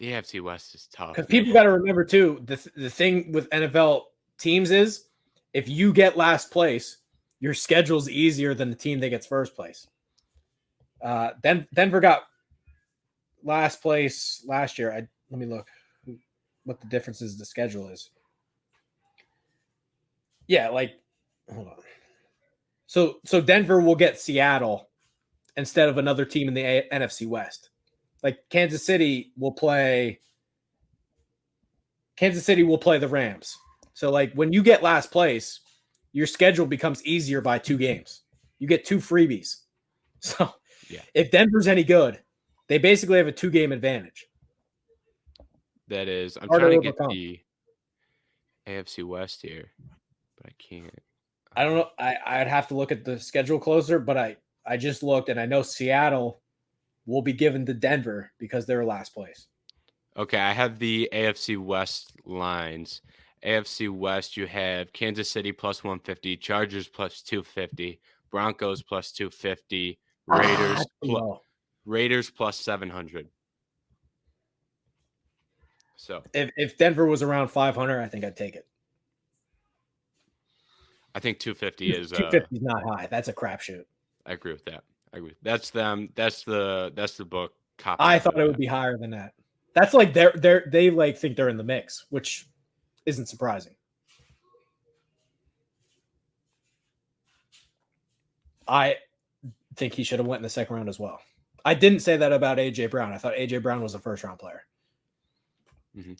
AFC West is tough. Because people got to remember too, the thing with NFL teams is if you get last place, your schedule's easier than the team that gets first place. Denver got last place last year. Let me look what the differences the schedule is. Yeah, like hold on. So Denver will get Seattle instead of another team in the NFC West. Like Kansas City will play the Rams. So like when you get last place, your schedule becomes easier by 2 games. You get 2 freebies. So if Denver's any good, they basically have a 2-game advantage. That is, I'm trying to get the AFC West here, but I can't. I don't know. I'd have to look at the schedule closer, but I just looked and I know Seattle will be given to Denver because they're last place. Okay, I have the AFC West lines. AFC West, you have Kansas City plus 150, Chargers plus 250, Broncos plus 250, Raiders plus 700. So if Denver was around 500, I think I'd take it. I think 250 is 250 is not high. That's a crapshoot. I agree with that. That's them. That's the book. I thought it would be higher than that. That's like they like think they're in the mix, which isn't surprising. I think he should have went in the second round as well. I didn't say that about AJ Brown. I thought AJ Brown was a first-round player. Mm-hmm.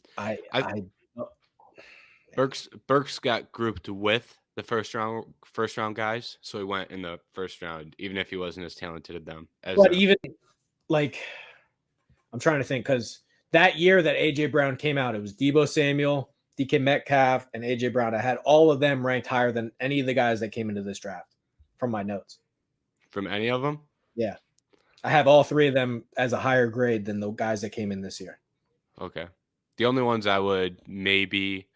Burks got grouped with the first round guys, so he went in the first round, even if he wasn't as talented as them. But even like, I'm trying to think because that year that AJ Brown came out, it was Deebo Samuel, DK Metcalf, and AJ Brown. I had all of them ranked higher than any of the guys that came into this draft from my notes. From any of them? Yeah, I have all 3 of them as a higher grade than the guys that came in this year. Okay, the only ones I would maybe.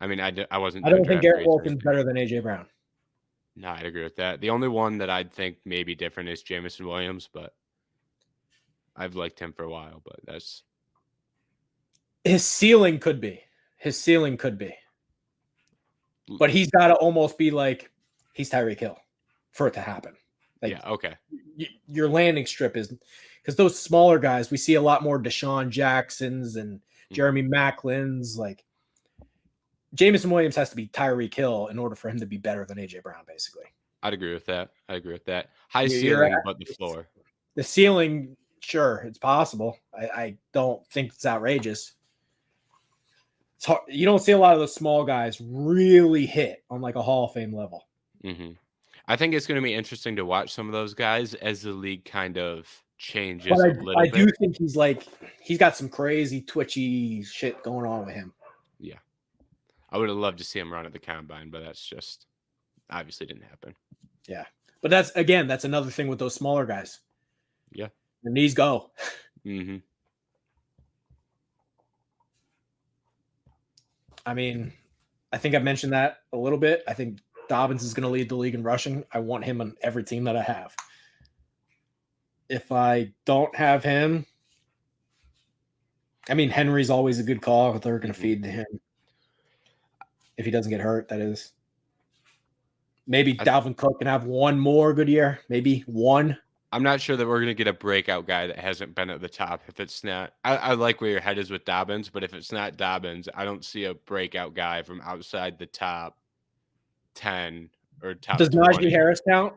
I mean, I wasn't. I don't think Garrett Wilson's better than AJ Brown. No, I'd agree with that. The only one that I'd think maybe different is Jamison Williams, but I've liked him for a while. But that's his ceiling could be. But he's got to almost be like he's Tyreek Hill for it to happen. Like, yeah, okay. Your landing strip is because those smaller guys, we see a lot more Deshaun Jacksons and Jeremy Macklins, like. Jamison Williams has to be Tyreek Hill in order for him to be better than AJ Brown, basically. I'd agree with that. High ceiling, but the floor. The ceiling, sure, it's possible. I don't think it's outrageous. It's hard. You don't see a lot of those small guys really hit on like a Hall of Fame level. Mm-hmm. I think it's going to be interesting to watch some of those guys as the league kind of changes But a little I bit. do think he's got some crazy twitchy shit going on with him. Yeah. I would have loved to see him run at the combine, but that's just obviously didn't happen. Yeah. But that's another thing with those smaller guys. Yeah. Their knees go. Mm-hmm. I mean, I think I mentioned that a little bit. I think Dobbins is going to lead the league in rushing. I want him on every team that I have. If I don't have him, I mean, Henry's always a good call. They're going to feed to him. If he doesn't get hurt, that is. Maybe Dalvin Cook can have one more good year. Maybe one. I'm not sure that we're going to get a breakout guy that hasn't been at the top. If it's not, I like where your head is with Dobbins, but if it's not Dobbins, I don't see a breakout guy from outside the top 10 or top 20. Does Najee Harris count?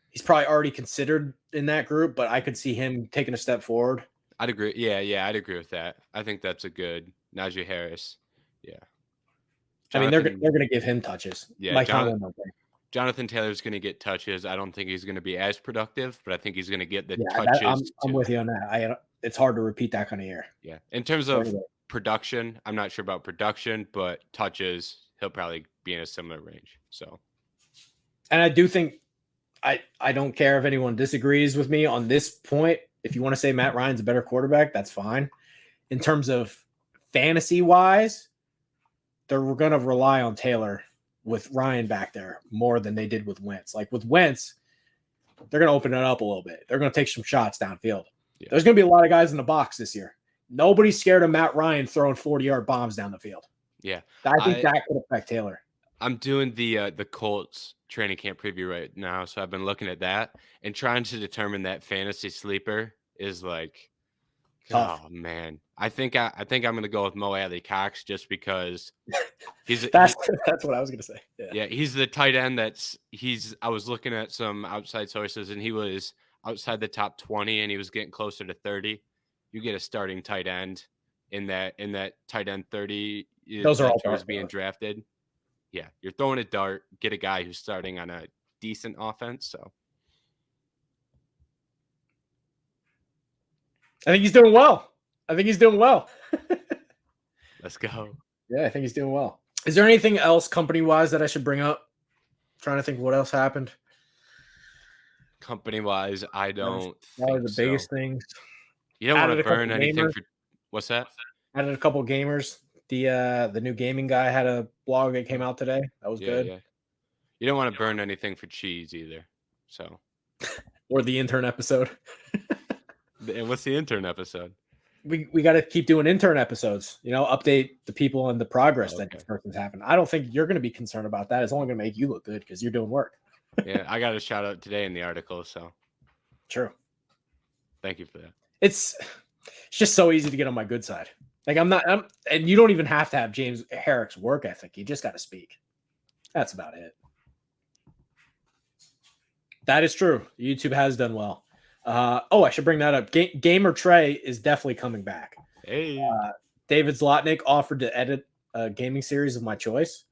He's probably already considered in that group, but I could see him taking a step forward. I'd agree. Yeah, I'd agree with that. I think that's a good Najee Harris. Yeah. Jonathan, I mean, they're going to give him touches. Yeah, Jonathan Taylor's going to get touches. I don't think he's going to be as productive, but I think he's going to get the touches. I'm with you on that. It's hard to repeat that kind of year. Yeah. In terms of production, I'm not sure about production, but touches, he'll probably be in a similar range. So, and I do think I don't care if anyone disagrees with me on this point. If you want to say Matt Ryan's a better quarterback, that's fine. In terms of fantasy-wise, they're going to rely on Taylor with Ryan back there more than they did with Wentz. Like with Wentz, they're going to open it up a little bit. They're going to take some shots downfield. Yeah. There's going to be a lot of guys in the box this year. Nobody's scared of Matt Ryan throwing 40-yard bombs down the field. Yeah. I think that could affect Taylor. I'm doing the Colts training camp preview right now, so I've been looking at that and trying to determine that fantasy sleeper is like tough. Oh man, I think I'm going to go with Mo Alley Cox just because that's what I was going to say. Yeah, he's the tight end I was looking at some outside sources and he was outside the top 20 and he was getting closer to 30. You get a starting tight end in that tight end 30. Those are all being drafted. Yeah, you're throwing a dart, get a guy who's starting on a decent offense. So I think he's doing well. Let's go. Yeah, I think he's doing well. Is there anything else company-wise that I should bring up? I'm trying to think what else happened. Company-wise, I don't think that was the biggest things. You don't want to burn anything for what's that? Added a couple gamers. The new gaming guy had a blog that came out today. That was good. Yeah. You don't want to burn anything for cheese either. So, or the intern episode. And what's the intern episode? We got to keep doing intern episodes. Update the people on the progress that this person's having. I don't think you're going to be concerned about that. It's only going to make you look good because you're doing work. Yeah, I got a shout out today in the article. So, true. Thank you for that. It's just so easy to get on my good side. Like and you don't even have to have James Herrick's work ethic. You just got to speak. That's about it. That is true. YouTube has done well. I should bring that up. Gamer Trey is definitely coming back. Hey. David Zlotnick offered to edit a gaming series of my choice.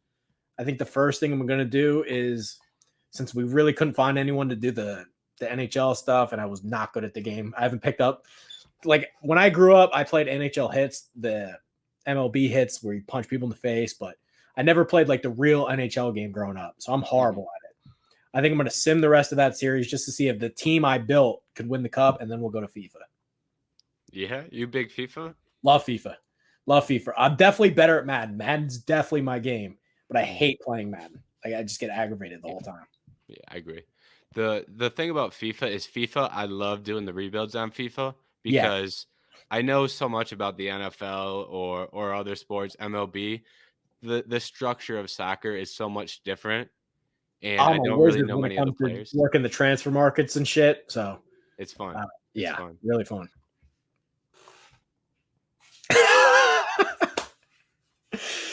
I think the first thing I'm going to do is, since we really couldn't find anyone to do the NHL stuff and I was not good at the game, I haven't picked up. Like when I grew up, I played NHL hits, the MLB hits where you punch people in the face, but I never played like the real NHL game growing up. So I'm horrible at it. I think I'm going to sim the rest of that series just to see if the team I built could win the cup, and then we'll go to FIFA. Yeah, you big FIFA? Love FIFA. I'm definitely better at Madden. Madden's definitely my game, but I hate playing Madden. Like I just get aggravated the whole time. Yeah, I agree. The thing about FIFA is I love doing the rebuilds on FIFA. Because I know so much about the NFL or other sports, MLB. The structure of soccer is so much different, and I don't really know many other players. Work in the transfer markets and shit, so it's fun. It's fun. Really fun.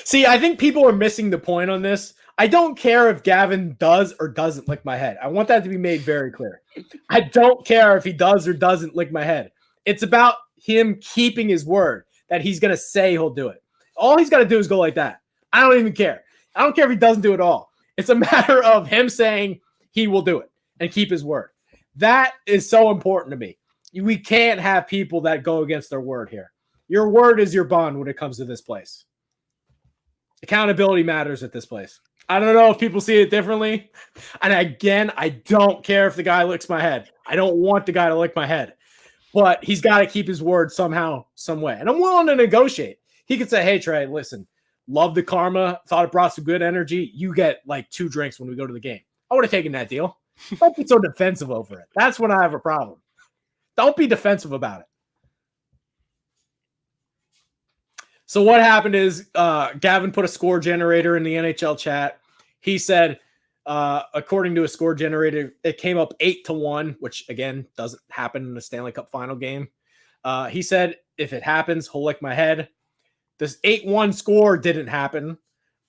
See, I think people are missing the point on this. I don't care if Gavin does or doesn't lick my head. I want that to be made very clear. I don't care if he does or doesn't lick my head. It's about him keeping his word that he's going to say he'll do it. All he's got to do is go like that. I don't even care. I don't care if he doesn't do it all. It's a matter of him saying he will do it and keep his word. That is so important to me. We can't have people that go against their word here. Your word is your bond when it comes to this place. Accountability matters at this place. I don't know if people see it differently. And again, I don't care if the guy licks my head. I don't want the guy to lick my head. But he's got to keep his word somehow, some way. And I'm willing to negotiate. He could say, hey, Trey, listen, love the karma. Thought it brought some good energy. You get like 2 drinks when we go to the game. I would have taken that deal. Don't be so defensive over it. That's when I have a problem. Don't be defensive about it. So what happened is Gavin put a score generator in the NHL chat. He said, according to a score generator, it came up 8-1, which, again, doesn't happen in the Stanley Cup final game. He said, if it happens, he'll lick my head. This 8-1 score didn't happen,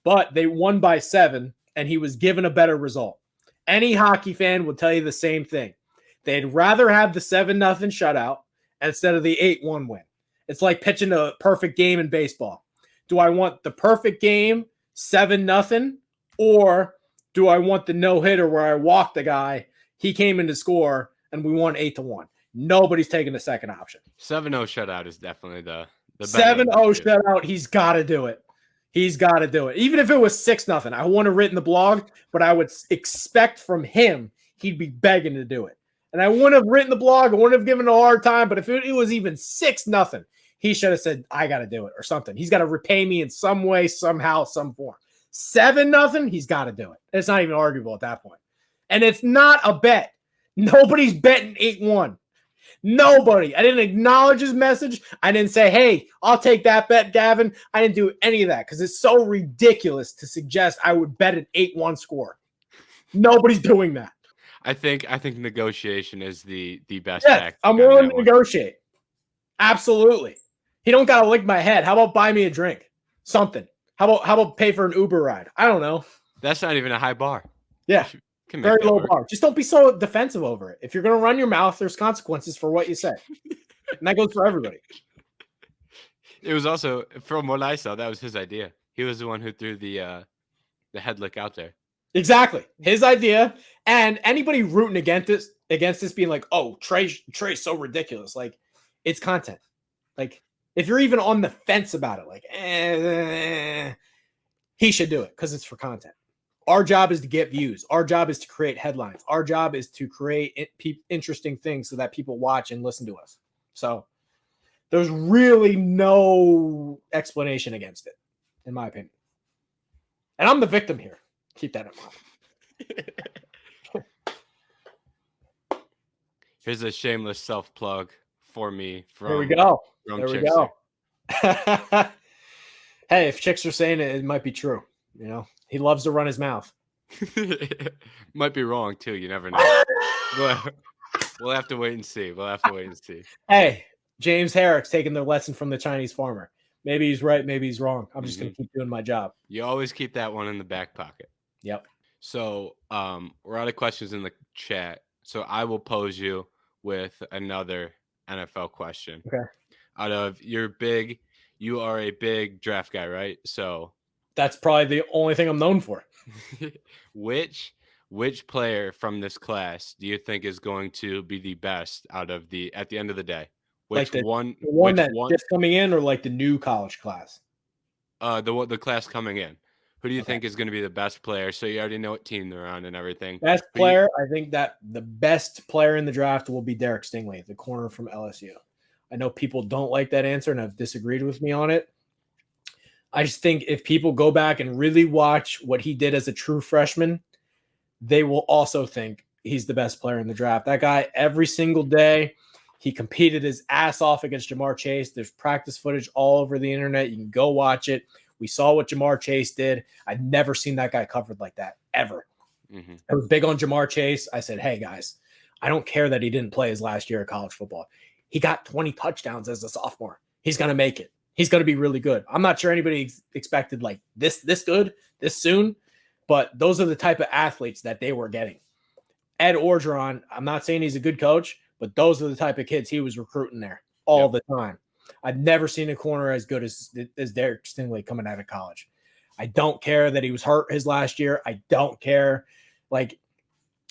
but they won by 7, and he was given a better result. Any hockey fan will tell you the same thing. They'd rather have the 7-0 shutout instead of the 8-1 win. It's like pitching a perfect game in baseball. Do I want the perfect game, 7-0, or do I want the no-hitter where I walked the guy, he came in to score, and we won 8-1? Nobody's taking the second option. 7-0 shutout is definitely the 7-0 shutout, he's got to do it. He's got to do it. Even if it was 6-0, I wouldn't have written the blog, but I would expect from him he'd be begging to do it. And I wouldn't have written the blog. I wouldn't have given a hard time. But if it was even 6-0, he should have said, I got to do it or something. He's got to repay me in some way, somehow, some form. 7-0, he's got to do it. It's not even arguable at that point. And it's not a bet. Nobody's betting 8-1. Nobody. I didn't acknowledge his message. I didn't say, hey, I'll take that bet, Gavin. I didn't do any of that because it's so ridiculous to suggest I would bet an 8-1 score. Nobody's doing that. I think negotiation is the best. Yes, I'm willing to negotiate. Absolutely. He don't got to lick my head. How about buy me a drink? Something. How about pay for an Uber ride? I don't know. That's not even a high bar. Yeah. Very low bar. Just don't be so defensive over it. If you're going to run your mouth, there's consequences for what you say. And that goes for everybody. It was also, from what I saw, that was his idea. He was the one who threw the head lick out there. Exactly. His idea. And anybody rooting against this being like, oh, Trey's so ridiculous. Like, it's content. Like, if you're even on the fence about it, like, he should do it because it's for content. Our job is to get views. Our job is to create headlines. Our job is to create interesting things so that people watch and listen to us. So there's really no explanation against it, in my opinion. And I'm the victim here. Keep that in mind. Here's a shameless self-plug for me. There we go. Hey, if chicks are saying it, it might be true. You know, he loves to run his mouth. Might be wrong too. You never know. We'll have to wait and see. Hey, James Herrick's taking the lesson from the Chinese farmer. Maybe he's right. Maybe he's wrong. I'm just going to keep doing my job. You always keep that one in the back pocket. Yep. So we're out of questions in the chat. So I will pose you with another NFL question. Okay. Out of you are a big draft guy, right? So that's probably the only thing I'm known for. Which player from this class do you think is going to be the best at the end of the day? Which like one just coming in, or like the new college class? The class coming in. Who do you think is going to be the best player? So you already know what team they're on and everything. Best player, I think that the best player in the draft will be Derek Stingley, the corner from LSU. I know people don't like that answer and have disagreed with me on it. I just think if people go back and really watch what he did as a true freshman, they will also think he's the best player in the draft. That guy, every single day, he competed his ass off against Jamar Chase. There's practice footage all over the internet. You can go watch it. We saw what Jamar Chase did. I've never seen that guy covered like that, ever. Mm-hmm. I was big on Jamar Chase. I said, hey, guys, I don't care that he didn't play his last year of college football. He got 20 touchdowns as a sophomore. He's going to make it. He's going to be really good. I'm not sure anybody expected like this good, this soon, but those are the type of athletes that they were getting. Ed Orgeron, I'm not saying he's a good coach, but those are the type of kids he was recruiting there all the time. I've never seen a corner as good as Derek Stingley coming out of college. I don't care that he was hurt his last year. I don't care. Like,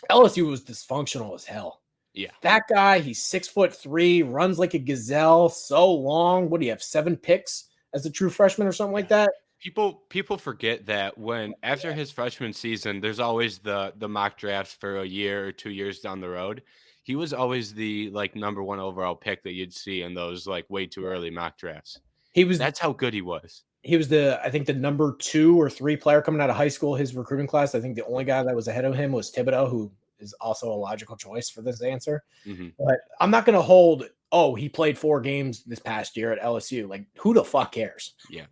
LSU was dysfunctional as hell. Yeah. That guy, he's 6'3", runs like a gazelle, so long. What do you have, 7 picks as a true freshman or something like that? People forget that when after his freshman season, there's always the mock drafts for a year or 2 years down the road. He was always the like number 1 overall pick that you'd see in those like way too early mock drafts. That's how good he was. He was I think the number 2 or 3 player coming out of high school, his recruiting class. I think the only guy that was ahead of him was Thibodeau, who is also a logical choice for this answer. Mm-hmm. But I'm not going to hold, he played 4 games this past year at LSU. Like, who the fuck cares? Yeah.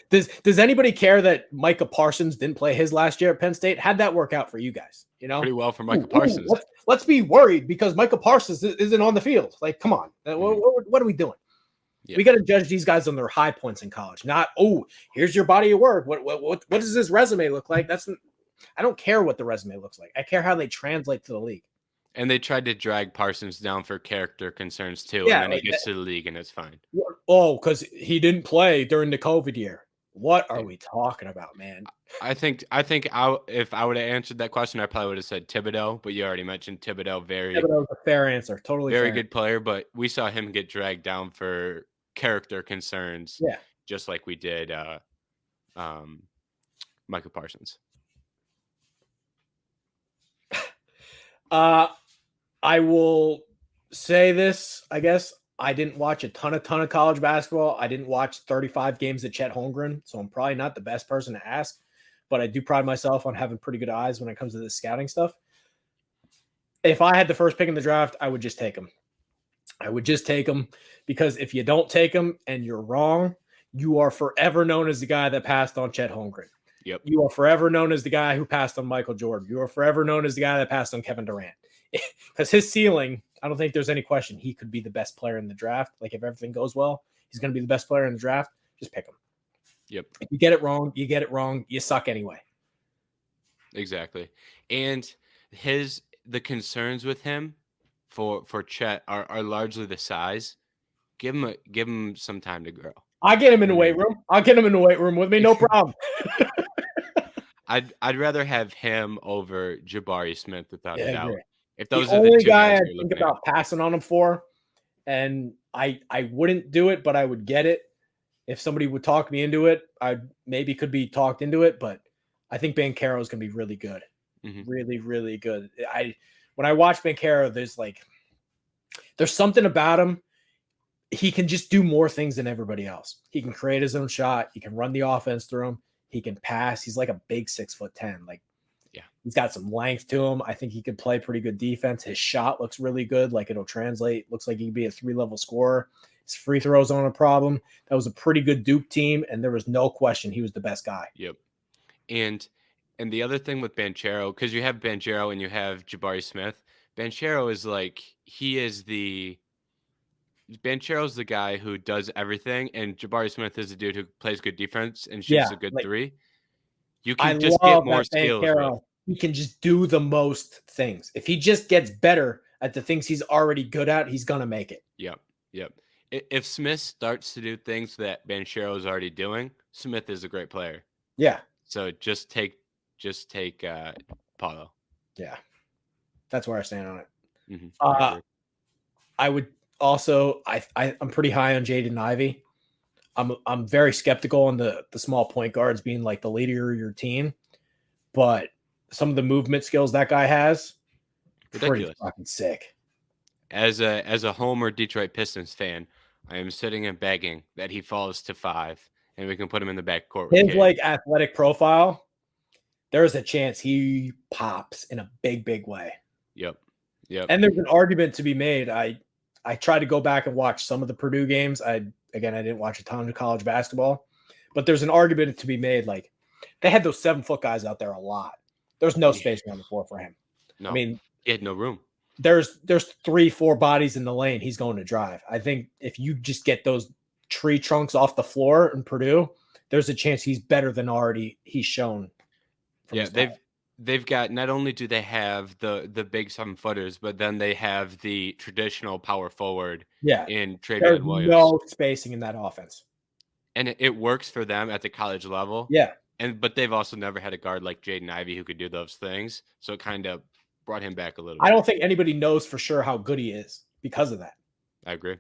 Does anybody care that Micah Parsons didn't play his last year at Penn State? How'd that work out for you guys? You know, pretty well for Micah Parsons. Let's be worried because Micah Parsons isn't on the field. Like, come on, what are we doing? Yeah. We got to judge these guys on their high points in college, not here's your body of work. What does this resume look like? I don't care what the resume looks like. I care how they translate to the league. And they tried to drag Parsons down for character concerns too, and then he gets to the league and it's fine. Because he didn't play during the COVID year. What are we talking about, man? I think if I would have answered that question, I probably would have said Thibodeau, but you already mentioned Thibodeau. Thibodeau's a fair answer, totally very fair. Good player, but we saw him get dragged down for character concerns, just like we did Micah Parsons. I will say this, I guess. I didn't watch a ton of college basketball. I didn't watch 35 games of Chet Holmgren, so I'm probably not the best person to ask, but I do pride myself on having pretty good eyes when it comes to this scouting stuff. If I had the first pick in the draft, I would just take him. I would just take him because if you don't take him and you're wrong, you are forever known as the guy that passed on Chet Holmgren. Yep. You are forever known as the guy who passed on Michael Jordan. You are forever known as the guy that passed on Kevin Durant. Because his ceiling, I don't think there's any question he could be the best player in the draft. Like, if everything goes well, he's going to be the best player in the draft. Just pick him. Yep. If you get it wrong, you get it wrong. You suck anyway. Exactly. And the concerns with him for Chet are largely the size. Give him some time to grow. I'll get him in the weight room. I'll get him in the weight room with me. No problem. I'd rather have him over Jabari Smith without a doubt. If those the are only the two guy guys I think about passing on him for, and I wouldn't do it, but I would get it. If somebody would talk me into it, I maybe could be talked into it, but I think Banchero is going to be really good. Mm-hmm. Really, really good. When I watch Banchero, there's something about him. He can just do more things than everybody else. He can create his own shot. He can run the offense through him. He can pass. He's like a big 6'10". Like, he's got some length to him. I think he could play pretty good defense. His shot looks really good. Like, it'll translate. Looks like he could be a 3-level scorer. His free throws aren't a problem. That was a pretty good Duke team, and there was no question he was the best guy. Yep. And the other thing with Banchero, because you have Banchero and you have Jabari Smith, Banchero is like, Banchero's the guy who does everything, and Jabari Smith is the dude who plays good defense and shoots a good three. You can just get more skills. He can just do the most things. If he just gets better at the things he's already good at, he's going to make it. Yep. If Smith starts to do things that Banchero is already doing, Smith is a great player. Yeah. So just take Paulo. Yeah. That's where I stand on it. Mm-hmm. I would also, I'm pretty high on Jaden Ivey. I'm very skeptical on the small point guards being like the leader of your team, but some of the movement skills that guy has, ridiculous, pretty fucking sick. As a Homer Detroit Pistons fan, I am sitting and begging that he falls to 5 and we can put him in the backcourt. His like athletic profile, there's a chance he pops in a big way. Yep. And there's an argument to be made. I tried to go back and watch some of the Purdue games. I didn't watch a ton of college basketball, but there's an argument to be made. Like, they had those 7-foot guys out there a lot. There's no space on the floor for him. No, I mean, he had no room. There's 3-4 bodies in the lane. He's going to drive. I think if you just get those tree trunks off the floor in Purdue, there's a chance he's better than already he's shown. Yeah, they've got, not only do they have the big 7-footers, but then they have the traditional power forward. Yeah, in Trey Williams. Williams. No spacing in that offense, and it works for them at the college level. Yeah, but they've also never had a guard like Jaden Ivey who could do those things. So it kind of brought him back a little I bit. don't think anybody knows for sure how good he is because of that. I agree.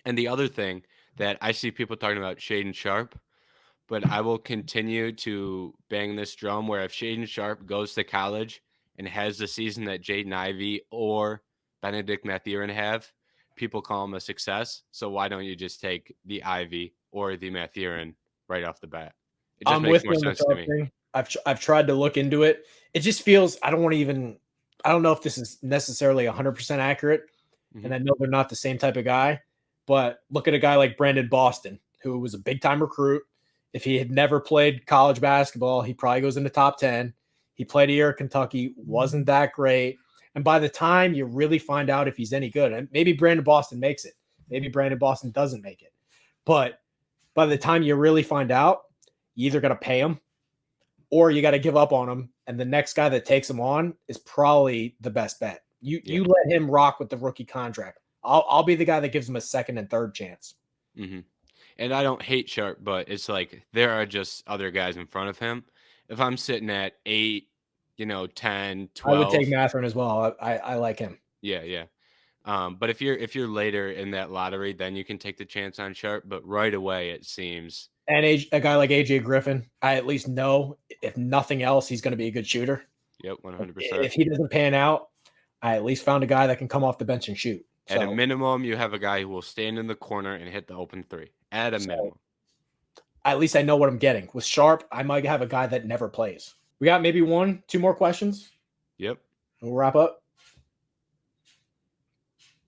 And the other thing that I see people talking about Shaden Sharp, but I will continue to bang this drum where if Shaden Sharp goes to college and has the season that Jaden Ivey or Benedict Mathurin have, people call him a success. So why don't you just take the Ivy or the Mathurin right off the bat? It just I'm makes with more you on the sense to Sharp me. thing. I've tried to look into it. It just feels I don't know if this is necessarily 100% accurate, and I know they're not the same type of guy. But look at a guy like Brandon Boston, who was a big time recruit. If he had never played college basketball, he probably goes in the top 10. He played a year at Kentucky, wasn't that great. And by the time you really find out if he's any good, and maybe Brandon Boston makes it, maybe Brandon Boston doesn't make it. But by the time you really find out, you either got to pay him or you got to give up on him. And the next guy that takes him on is probably the best bet. You let him rock with the rookie contract. I'll be the guy that gives him a second and third chance. Mm-hmm. And I don't hate Sharp, but it's like there are just other guys in front of him. If I'm sitting at 8, 10, 12. I would take Mathurin as well. I like him. Yeah. But if you're later in that lottery, then you can take the chance on Sharp. But right away, it seems. And a guy like AJ Griffin, I at least know if nothing else, he's going to be a good shooter. Yep, 100%. If he doesn't pan out, I at least found a guy that can come off the bench and shoot. At a minimum, you have a guy who will stand in the corner and hit the open three. At a minimum. At least I know what I'm getting. With Sharp, I might have a guy that never plays. We got maybe 1-2 more questions. Yep. We'll wrap up.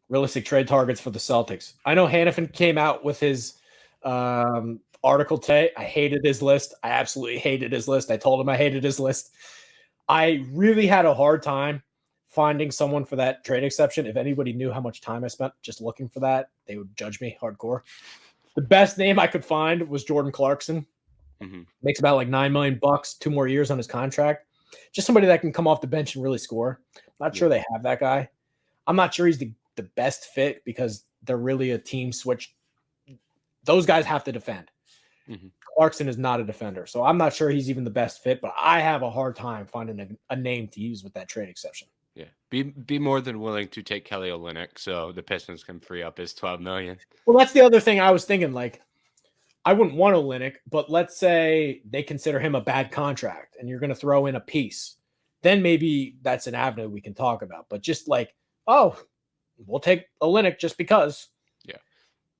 Realistic trade targets for the Celtics. I know Hannafin came out with his article today. I hated his list. I absolutely hated his list. I told him I hated his list. I really had a hard time finding someone for that trade exception. If anybody knew how much time I spent just looking for that, they would judge me hardcore. The best name I could find was Jordan Clarkson. Mm-hmm. Makes about like $9 million, 2 more years on his contract. Just somebody that can come off the bench and really score. Not sure they have that guy. I'm not sure he's the best fit because they're really a team switch. Those guys have to defend. Mm-hmm. Clarkson is not a defender, so I'm not sure he's even the best fit, but I have a hard time finding a name to use with that trade exception. Yeah. Be more than willing to take Kelly Olynyk so the Pistons can free up his $12 million. Well, that's the other thing I was thinking. Like, I wouldn't want Olynyk, but let's say they consider him a bad contract and you're going to throw in a piece. Then maybe that's an avenue we can talk about. But just like, oh, we'll take Olynyk just because. Yeah.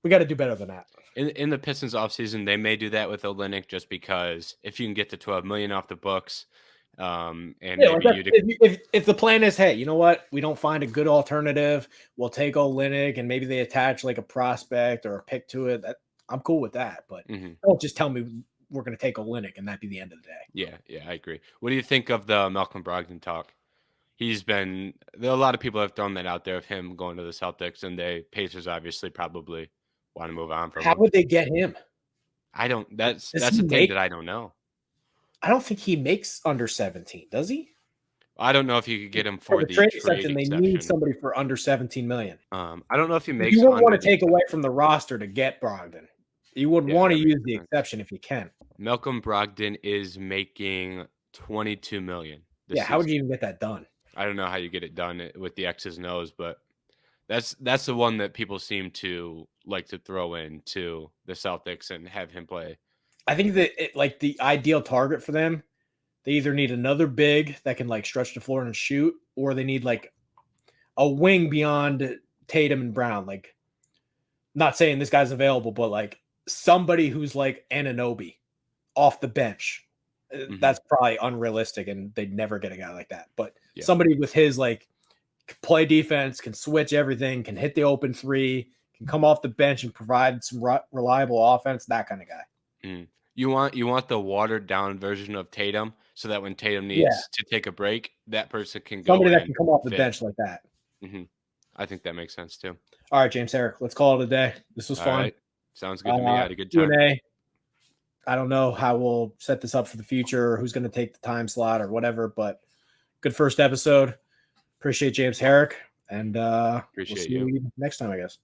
We got to do better than that. In the Pistons offseason, they may do that with Olynyk just because if you can get the $12 million off the books, and if the plan is, hey, you know what, we don't find a good alternative, we'll take Olynyk and maybe they attach like a prospect or a pick to it. I'm cool with that, but don't just tell me we're going to take Olynyk and that be the end of the day. Yeah, I agree. What do you think of the Malcolm Brogdon talk? A lot of people have thrown that out there of him going to the Celtics, and the Pacers obviously probably want to move on from him. How would they get him? That's the thing that I don't know. I don't think he makes under 17, does he? I don't know if you could get him for the trade exception. They need somebody for under 17 million. I don't know if he makes. You wouldn't want to take away from the roster to get Brogdon. You would want to use the exception if you can. Malcolm Brogdon is making $22 million. How would you even get that done? I don't know how you get it done with the X's and O's, but that's the one that people seem to like to throw into the Celtics and have him play. I think that the ideal target for them, they either need another big that can like stretch the floor and shoot, or they need like a wing beyond Tatum and Brown. Like, not saying this guy's available, but like somebody who's like Anunoby off the bench. That's probably unrealistic, and they'd never get a guy like that. But somebody with his like play defense, can switch everything, can hit the open three, can come off the bench and provide some reliable offense. That kind of guy. You want the watered down version of Tatum, so that when Tatum needs to take a break, that person can go. Somebody that can come off the bench like that. I think that makes sense too. All right, James, Eric, let's call it a day. This was fun. Right. Sounds good to me. I had a good time. Q&A. I don't know how we'll set this up for the future, or who's going to take the time slot or whatever, but good first episode. Appreciate James Herrick, and we'll see you next time, I guess.